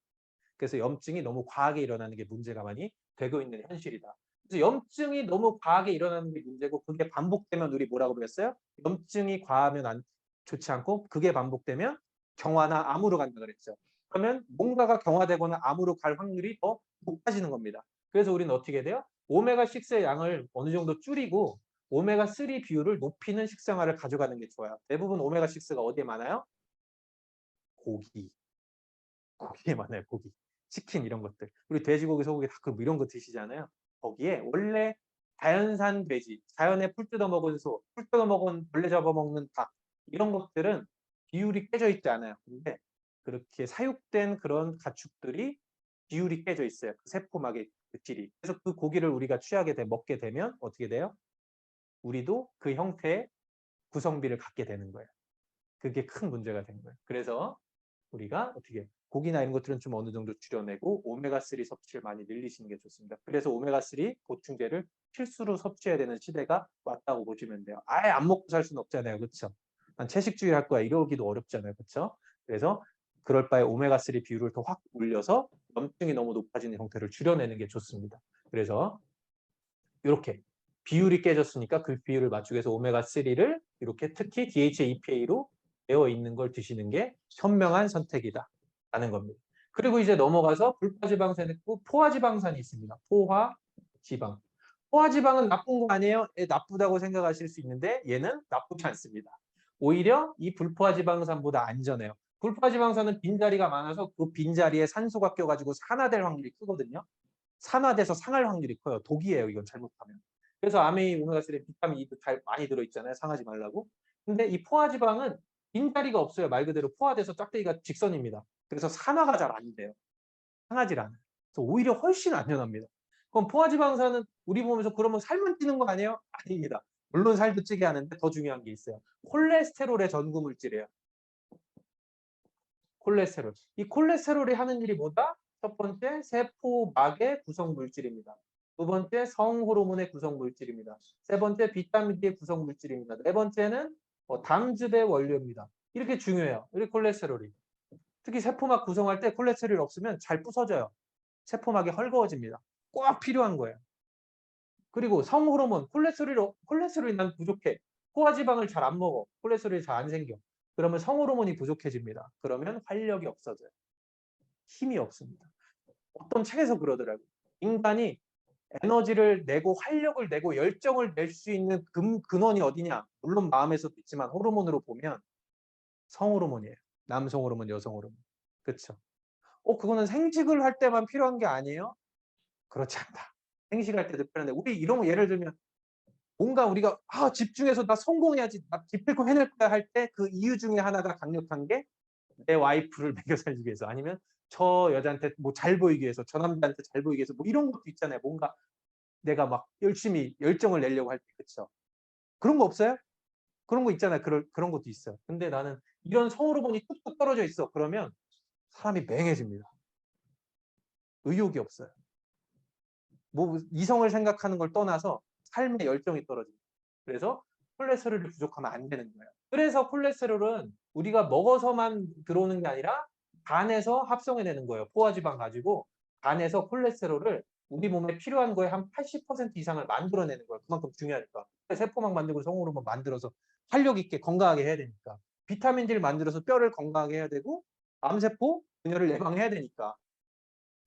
A: 그래서 염증이 너무 과하게 일어나는 게 문제가 많이 되고 있는 현실이다. 그래서 염증이 너무 과하게 일어나는 게 문제고 그게 반복되면 우리 뭐라고 그랬어요? 염증이 과하면 좋지 않고 그게 반복되면 경화나 암으로 간다 그랬죠. 그러면 뭔가가 경화되거나 암으로 갈 확률이 더 높아지는 겁니다. 그래서 우리는 어떻게 돼요? 오메가6의 양을 어느 정도 줄이고 오메가3 비율을 높이는 식생활을 가져가는 게 좋아요. 대부분 오메가6가 어디에 많아요? 고기에 많아요. 고기. 치킨 이런 것들. 우리 돼지고기, 소고기, 닭 이런 거 드시잖아요. 거기에 원래 자연산 돼지, 자연에 풀 뜯어 먹은 소, 풀 뜯어 먹은 벌레 잡아먹는 닭 이런 것들은 비율이 깨져 있지 않아요. 근데 그렇게 사육된 그런 가축들이 비율이 깨져 있어요. 그 세포막의 질이. 그래서 그 고기를 우리가 먹게 되면 어떻게 돼요? 우리도 그 형태의 구성비를 갖게 되는 거예요. 그게 큰 문제가 된 거예요. 그래서 우리가 어떻게 고기나 이런 것들은 좀 어느 정도 줄여내고 오메가3 섭취를 많이 늘리시는 게 좋습니다. 그래서 오메가3 보충제를 필수로 섭취해야 되는 시대가 왔다고 보시면 돼요. 아예 안 먹고 살 수는 없잖아요. 그렇죠? 난 채식주의 할 거야 이러기도 어렵잖아요. 그렇죠? 그래서 그럴 바에 오메가3 비율을 더 확 올려서 염증이 너무 높아지는 형태를 줄여내는 게 좋습니다. 그래서 이렇게 비율이 깨졌으니까 그 비율을 맞추기 위해서 오메가3를 이렇게 특히 DHA, EPA로 되어 있는 걸 드시는 게 현명한 선택이다라는 겁니다. 그리고 이제 넘어가서 불포화지방산이 있고 포화지방산이 있습니다. 포화지방. 포화지방은 나쁜 거 아니에요? 예, 나쁘다고 생각하실 수 있는데 얘는 나쁘지 않습니다. 오히려 이 불포화지방산보다 안전해요. 불포화지방산은 빈자리가 많아서 그 빈자리에 산소가 껴가지고 산화될 확률이 크거든요. 산화돼서 상할 확률이 커요. 독이에요. 이건 잘못하면. 그래서 아메이 오메가3 비타민 E도 잘 많이 들어있잖아요. 상하지 말라고. 근데 이 포화지방은 빈자리가 없어요. 말 그대로 포화돼서 짝대기가 직선입니다. 그래서 산화가 잘 안 돼요. 상하질 않아요. 그래서 오히려 훨씬 안전합니다. 그럼 포화지방산은 우리 보면서 그러면 살만 찌는 거 아니에요? 아닙니다. 물론 살도 찌게 하는데 더 중요한 게 있어요. 콜레스테롤의 전구 물질이에요. 콜레스테롤. 이 콜레스테롤이 하는 일이 뭐다? 첫 번째, 세포막의 구성 물질입니다. 두 번째, 성호르몬의 구성 물질입니다. 세 번째, 비타민 D의 구성 물질입니다. 네 번째는 담즙의 원료입니다. 이렇게 중요해요. 우리 콜레스테롤이. 특히 세포막 구성할 때 콜레스테롤이 없으면 잘 부서져요. 세포막이 헐거워집니다. 꼭 필요한 거예요. 그리고 성호르몬, 콜레스테롤이 난 부족해. 포화지방을 잘 안 먹어. 콜레스테롤이 잘 안 생겨. 그러면 성호르몬이 부족해집니다. 그러면 활력이 없어져요. 힘이 없습니다. 어떤 책에서 그러더라고요. 인간이 에너지를 내고 활력을 내고 열정을 낼 수 있는 근원이 어디냐? 물론 마음에서도 있지만 호르몬으로 보면 성호르몬이에요. 남성 호르몬, 여성 호르몬. 그렇죠? 그거는 생식을 할 때만 필요한 게 아니에요? 그렇지 않다. 생식할 때도 필요한데 우리 이런 거 예를 들면 뭔가 우리가 집중해서 나 성공해야지, 나 기필코 해낼 거야 할 때 그 이유 중에 하나가 강력한 게 내 와이프를 먹여 살리기 위해서 아니면 저 여자한테 뭐 잘 보이기 위해서 저 남자한테 잘 보이기 위해서 뭐 이런 것도 있잖아요. 뭔가 내가 막 열심히 열정을 내려고 할 때 그렇죠. 그런 거 없어요? 그런 거 있잖아요. 그런 것도 있어요. 근데 나는 이런 성호르몬이 뚝뚝 떨어져 있어. 그러면 사람이 맹해집니다. 의욕이 없어요. 뭐 이성을 생각하는 걸 떠나서 삶의 열정이 떨어집니다. 그래서 콜레스테롤이 부족하면 안 되는 거예요. 그래서 콜레스테롤은 우리가 먹어서만 들어오는 게 아니라 간에서 합성해내는 거예요. 포화지방 가지고 간에서 콜레스테롤을 우리 몸에 필요한 거에 한 80% 이상을 만들어내는 거예요. 그만큼 중요하니까. 세포막 만들고 성호르몬 만들어서 활력 있게 건강하게 해야 되니까. 비타민 D를 만들어서 뼈를 건강하게 해야 되고 암세포, 균열을 예방해야 되니까.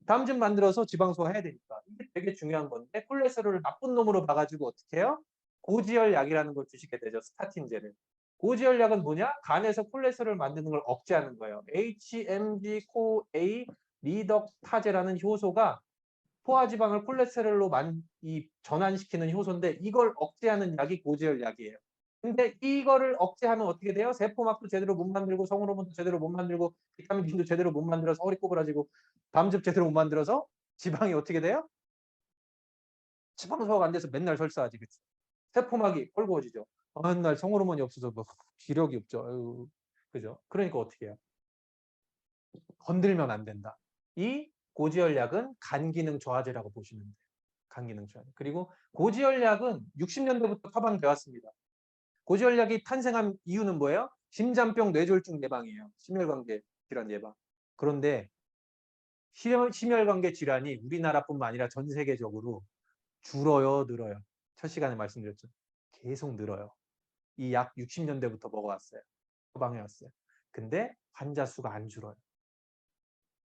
A: 담즙 만들어서 지방 소화해야 되니까. 이게 되게 중요한 건데 콜레스테롤을 나쁜 놈으로 봐가지고 어떻게 해요? 고지혈약이라는 걸 주시게 되죠. 스타틴제를. 고지혈약은 뭐냐? 간에서 콜레스테롤을 만드는 걸 억제하는 거예요. HMG-CoA 리덕타제라는 효소가 포화지방을 콜레스테롤로 전환시키는 효소인데 이걸 억제하는 약이 고지혈약이에요. 근데 이거를 억제하면 어떻게 돼요? 세포막도 제대로 못 만들고 성호르몬도 제대로 못 만들고 비타민 D도 제대로 못 만들어서 허리 꼬부라지고 담즙 제대로 못 만들어서 지방이 어떻게 돼요? 지방 소화가 안 돼서 맨날 설사하지. 그치? 세포막이 헐거워지죠. 맨날 성호르몬이 없어서 뭐 기력이 없죠. 아유, 그죠? 그러니까 어떻게 해요? 건들면 안 된다. 이 고지혈약은 간 기능 저하제라고 보시면 돼요. 간 기능 저하제. 그리고 고지혈약은 60년대부터 처방돼 왔습니다. 고지혈약이 탄생한 이유는 뭐예요? 심장병 뇌졸중 예방이에요. 심혈관계 질환 예방. 그런데 심혈관계 질환이 우리나라뿐만 아니라 전 세계적으로 줄어요, 늘어요? 첫 시간에 말씀드렸죠. 계속 늘어요. 이 약 60년대부터 먹어왔어요. 처방해왔어요. 근데 환자 수가 안 줄어요.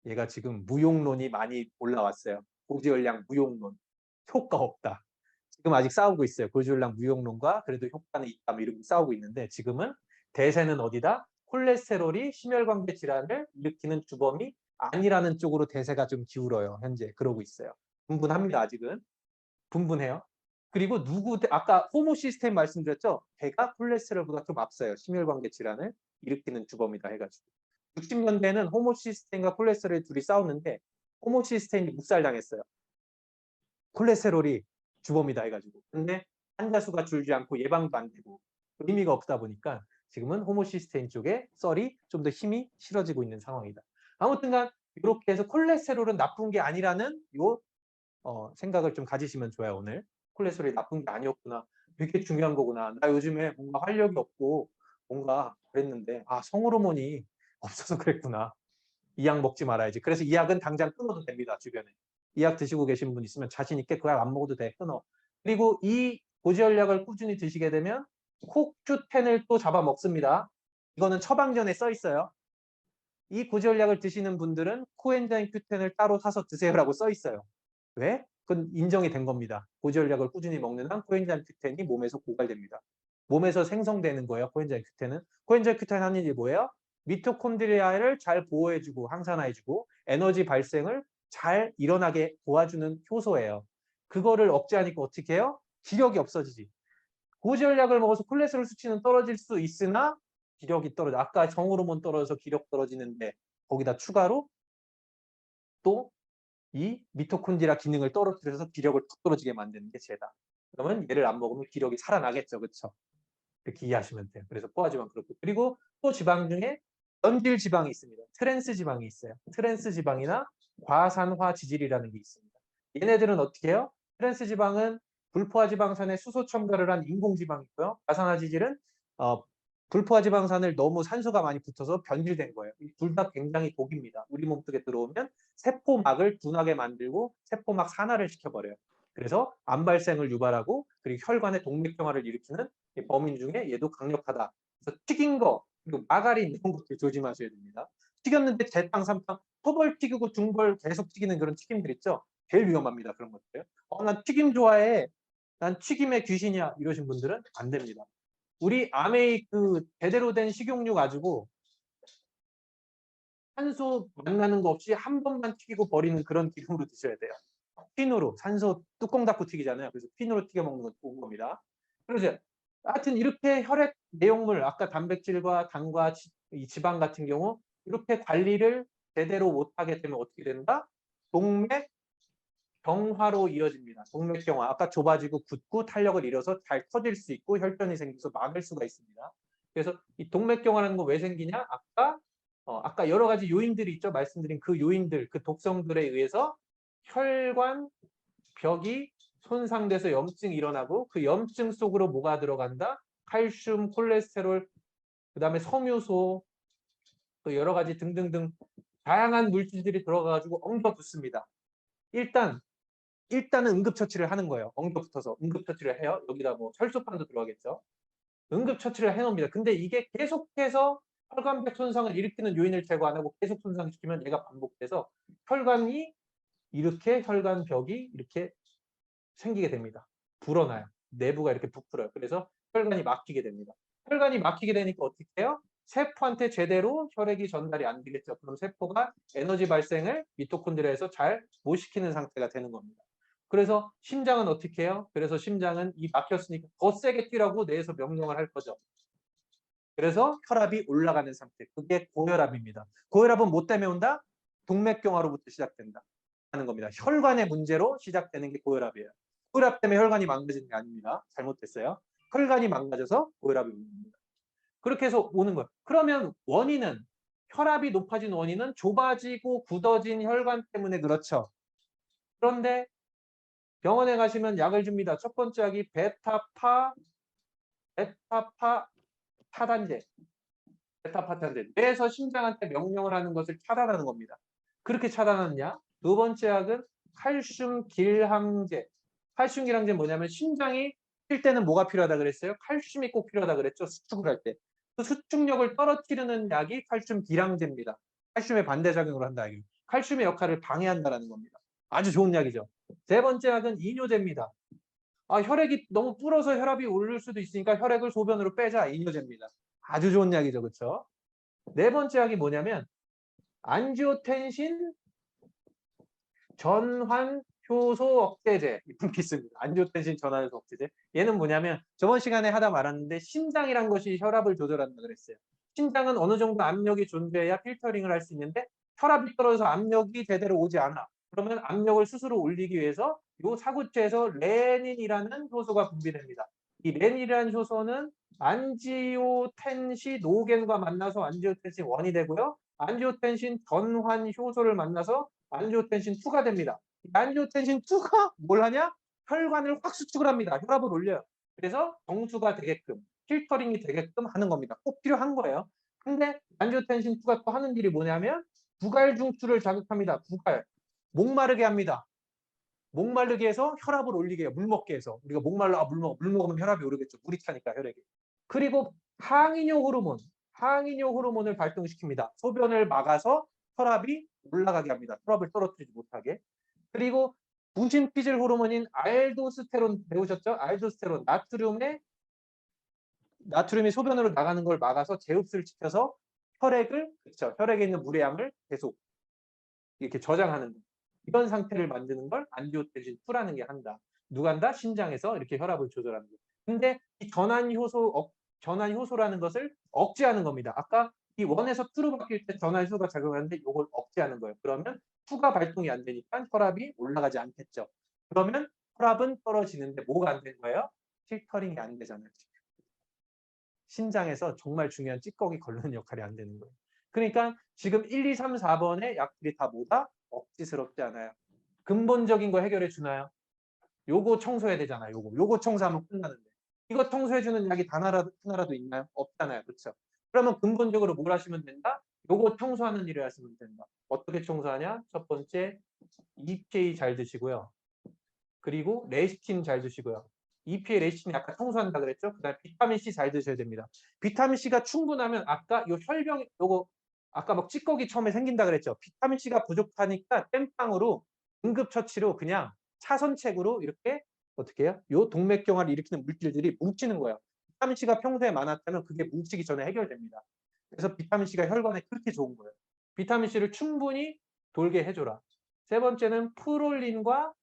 A: 얘가 지금 무용론이 많이 올라왔어요. 고지혈약 무용론. 효과 없다. 지금 아직 싸우고 있어요. 고지혈약 무용론과 그래도 효과는 있다. 뭐 이렇게 싸우고 있는데 지금은 대세는 어디다? 콜레스테롤이 심혈관계 질환을 일으키는 주범이 아니라는 쪽으로 대세가 좀 기울어요. 현재 그러고 있어요. 분분합니다. 아직은. 분분해요. 그리고 아까 호모시스템 말씀드렸죠? 걔가 콜레스테롤보다 좀 앞서요. 심혈관계 질환을 일으키는 주범이다 해가지고. 60년대에는 호모시스테인과 콜레스테롤이 둘이 싸웠는데 호모시스테인이 묵살당했어요. 콜레스테롤이 주범이다 해가지고. 근데 환자 수가 줄지 않고 예방도 안 되고 의미가 없다 보니까 지금은 호모시스테인 쪽에 썰이 좀 더 힘이 실어지고 있는 상황이다. 아무튼간 이렇게 해서 콜레스테롤은 나쁜 게 아니라는 요 생각을 좀 가지시면 좋아요. 오늘 콜레스테롤이 나쁜 게 아니었구나. 되게 중요한 거구나. 나 요즘에 뭔가 활력이 없고 뭔가 그랬는데 성호르몬이 없어서 그랬구나. 이 약 먹지 말아야지. 그래서 이 약은 당장 끊어도 됩니다. 주변에. 이 약 드시고 계신 분 있으면 자신 있게 그 약 안 먹어도 돼. 끊어. 그리고 이 고지혈약을 꾸준히 드시게 되면 CoQ10을 또 잡아먹습니다. 이거는 처방전에 써 있어요. 이 고지혈약을 드시는 분들은 코엔자임 Q10을 따로 사서 드세요라고 써 있어요. 왜? 그건 인정이 된 겁니다. 고지혈약을 꾸준히 먹는 한 코엔자임 Q10이 몸에서 고갈됩니다. 몸에서 생성되는 거예요. 코엔자임 Q10은. 코엔자임 Q10 하는 일이 뭐예요? 미토콘드리아를 잘 보호해주고 항산화해주고 에너지 발생을 잘 일어나게 도와주는 효소예요. 그거를 억제하니까 어떻게 해요? 기력이 없어지지. 고지혈약을 먹어서 콜레스테롤 수치는 떨어질 수 있으나 기력이 떨어져. 아까 정호르몬 떨어져서 기력 떨어지는데 거기다 추가로 또 이 미토콘드리아 기능을 떨어뜨려서 기력을 툭 떨어지게 만드는 게 죄다. 그러면 얘를 안 먹으면 기력이 살아나겠죠. 그렇죠? 이렇게 이해하시면 돼요. 그래서 포화지방 그렇고. 그리고 또 지방 중에 연질 지방이 있습니다. 트랜스 지방이 있어요. 트랜스 지방이나 과산화 지질이라는 게 있습니다. 얘네들은 어떻게 해요? 트랜스 지방은 불포화 지방산에 수소 첨가를 한 인공 지방이고요. 과산화 지질은 불포화 지방산을 너무 산소가 많이 붙어서 변질된 거예요. 둘 다 굉장히 독입니다. 우리 몸속에 들어오면 세포막을 둔하게 만들고 세포막 산화를 시켜버려요. 그래서 암 발생을 유발하고 그리고 혈관의 동맥경화를 일으키는 범인 중에 얘도 강력하다. 그래서 튀긴 거 그리고 마가린 이런 것들 조심하셔야 됩니다. 튀겼는데 제탕, 삼탕, 토벌 튀기고 중벌 계속 튀기는 그런 튀김들 있죠. 제일 위험합니다. 그런 것들. 난 튀김 좋아해. 난 튀김의 귀신이야. 이러신 분들은 안 됩니다. 우리 아메이 그 제대로 된 식용유 가지고 산소 만나는 거 없이 한 번만 튀기고 버리는 그런 기름으로 드셔야 돼요. 핀으로 산소 뚜껑 닫고 튀기잖아요. 그래서 핀으로 튀겨 먹는 건 좋은 겁니다. 그러죠. 하여튼 이렇게 혈액 내용물 아까 단백질과 당과 이 지방 같은 경우 이렇게 관리를 제대로 못하게 되면 어떻게 된다? 동맥 경화로 이어집니다. 동맥경화. 아까 좁아지고 굳고 탄력을 잃어서 잘 터질 수 있고 혈전이 생겨서 막을 수가 있습니다. 그래서 이 동맥경화라는 거 왜 생기냐? 아까 여러 가지 요인들이 있죠. 말씀드린 그 요인들, 그 독성들에 의해서 혈관 벽이 손상돼서 염증이 일어나고 그 염증 속으로 뭐가 들어간다? 칼슘, 콜레스테롤, 그다음에 섬유소, 또 여러 가지 등등등 다양한 물질들이 들어가가지고 엉겨붙습니다. 일단은 응급처치를 하는 거예요. 엉겨붙어서 응급처치를 해요. 여기다 뭐 혈소판도 들어가겠죠. 응급처치를 해놓습니다. 근데 이게 계속해서 혈관벽 손상을 일으키는 요인을 제거 안 하고 계속 손상시키면 얘가 반복돼서 혈관이 이렇게 혈관벽이 이렇게 생기게 됩니다. 불어나요. 내부가 이렇게 부풀어요. 그래서 혈관이 막히게 됩니다. 혈관이 막히게 되니까 어떻게 해요? 세포한테 제대로 혈액이 전달이 안 되겠죠. 그럼 세포가 에너지 발생을 미토콘드리아에서 잘 못 시키는 상태가 되는 겁니다. 그래서 심장은 어떻게 해요? 그래서 심장은 이 막혔으니까 더 세게 뛰라고 뇌에서 명령을 할 거죠. 그래서 혈압이 올라가는 상태. 그게 고혈압입니다. 고혈압은 뭐 때문에 온다? 동맥경화로부터 시작된다. 하는 겁니다. 혈관의 문제로 시작되는 게 고혈압이에요. 고혈압 때문에 혈관이 망가지는 게 아닙니다. 잘못됐어요. 혈관이 망가져서 고혈압이 오는 겁니다. 그렇게 해서 오는 거예요. 그러면 원인은 혈압이 높아진 원인은 좁아지고 굳어진 혈관 때문에 그렇죠. 그런데 병원에 가시면 약을 줍니다. 첫 번째 약이 베타파 타단제. 베타파탄제. 뇌에서 심장한테 명령을 하는 것을 차단하는 겁니다. 그렇게 차단하느냐? 두 번째 약은 칼슘 길항제. 칼슘 길항제는 뭐냐면 심장이 뛸 때는 뭐가 필요하다 그랬어요? 칼슘이 꼭 필요하다 그랬죠? 수축을 할 때. 그 수축력을 떨어뜨리는 약이 칼슘 길항제입니다. 칼슘의 반대작용을 한다. 칼슘의 역할을 방해한다는 겁니다. 아주 좋은 약이죠. 세 번째 약은 이뇨제입니다. 혈액이 너무 불어서 혈압이 오를 수도 있으니까 혈액을 소변으로 빼자. 이뇨제입니다. 아주 좋은 약이죠. 그렇죠? 네 번째 약이 뭐냐면 안지오텐신 전환 효소 억제제. 이쁜 기습니다. 안지오텐신 전환 효소 억제제. 얘는 뭐냐면 저번 시간에 하다 말았는데 심장이란 것이 혈압을 조절한다 그랬어요. 심장은 어느 정도 압력이 존재해야 필터링을 할 수 있는데 혈압이 떨어져서 압력이 제대로 오지 않아. 그러면 압력을 스스로 올리기 위해서 이 사구체에서 레닌이라는 효소가 분비됩니다. 이 레닌이라는 효소는 안지오텐시노겐과 만나서 안지오텐신 1이 되고요. 안지오텐신 전환 효소를 만나서 안지오텐신 2가 됩니다. 안지오텐신 2가 뭘 하냐? 혈관을 확 수축을 합니다. 혈압을 올려요. 그래서 정수가 되게끔, 필터링이 되게끔 하는 겁니다. 꼭 필요한 거예요. 근데 안지오텐신 2가 또 하는 일이 뭐냐면 부갈 중추를 자극합니다. 부갈. 목마르게 합니다. 목마르게 해서 혈압을 올리게 해요. 물 먹게 해서. 우리가 목말라 물 먹으면 혈압이 오르겠죠. 물이 차니까 혈액이. 그리고 항이뇨 호르몬을 발동시킵니다. 소변을 막아서 혈압이 올라가게 합니다. 혈압을 떨어뜨리지 못하게. 그리고 분신피질 호르몬인 알도스테론 배우셨죠? 알도스테론 나트륨이 소변으로 나가는 걸 막아서 제흡수를 시켜서 혈액에 있는 물의 양을 계속 이렇게 저장하는 이런 상태를 만드는 걸 안지오텐신 2라는 게 한다. 누가 한다? 신장에서 이렇게 혈압을 조절하는 거. 근데 이 전환 효소라는 것을 억제하는 겁니다. 아까 이 1에서 2로 바뀔 때 전환 효소가 작용하는데 이걸 억제하는 거예요. 그러면 2가 발동이 안 되니까 혈압이 올라가지 않겠죠. 그러면 혈압은 떨어지는데 뭐가 안 된 거예요? 필터링이 안 되잖아요. 신장에서 정말 중요한 찌꺼기 걸르는 역할이 안 되는 거예요. 그러니까 지금 1, 2, 3, 4번의 약들이 다 뭐다? 억지스럽지 않아요. 근본적인 거 해결해 주나요? 요거 청소해야 되잖아요. 요거 청소하면 끝나는데. 이거 청소해주는 약이 단 하나라도 있나요? 없잖아요. 그렇죠? 그러면 근본적으로 뭘 하시면 된다? 요거 청소하는 일을 하시면 된다. 어떻게 청소하냐? 첫 번째, EPA 잘 드시고요. 그리고 레시틴 잘 드시고요. EPA, 레시틴이 아까 청소한다 그랬죠? 그다음에 비타민 C 잘 드셔야 됩니다. 비타민 C가 충분하면 아까 요 혈병 요거 아까 막 찌꺼기 처음에 생긴다 그랬죠? 비타민 C가 부족하니까 땜빵으로 응급처치로 그냥 차선책으로 이렇게 어떻게 해요? 요 동맥경화를 일으키는 물질들이 뭉치는 거예요. 비타민 C가 평소에 많았다면 그게 뭉치기 전에 해결됩니다. 그래서 비타민 C가 혈관에 그렇게 좋은 거예요. 비타민 C를 충분히 돌게 해줘라. 세 번째는 프롤린과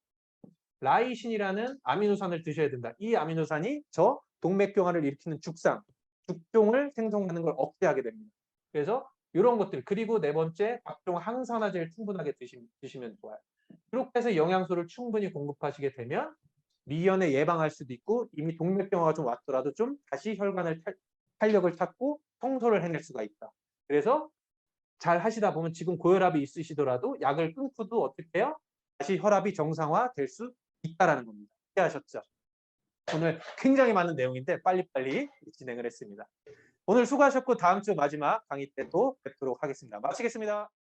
A: 라이신이라는 아미노산을 드셔야 된다. 이 아미노산이 저 동맥경화를 일으키는 죽종을 생성하는 걸 억제하게 됩니다. 그래서 이런 것들 그리고 네 번째 각종 항산화제를 충분하게 드시면 좋아요. 이렇게 해서 영양소를 충분히 공급하시게 되면 미연에 예방할 수도 있고 이미 동맥경화가 좀 왔더라도 좀 다시 혈관을 탄력을 찾고 청소를 해낼 수가 있다. 그래서 잘 하시다 보면 지금 고혈압이 있으시더라도 약을 끊고도 어떻게 해요? 다시 혈압이 정상화 될 수 있다라는 겁니다. 이해하셨죠? 오늘 굉장히 많은 내용인데 빨리빨리 진행을 했습니다. 오늘 수고하셨고 다음 주 마지막 강의 때 또 뵙도록 하겠습니다. 마치겠습니다.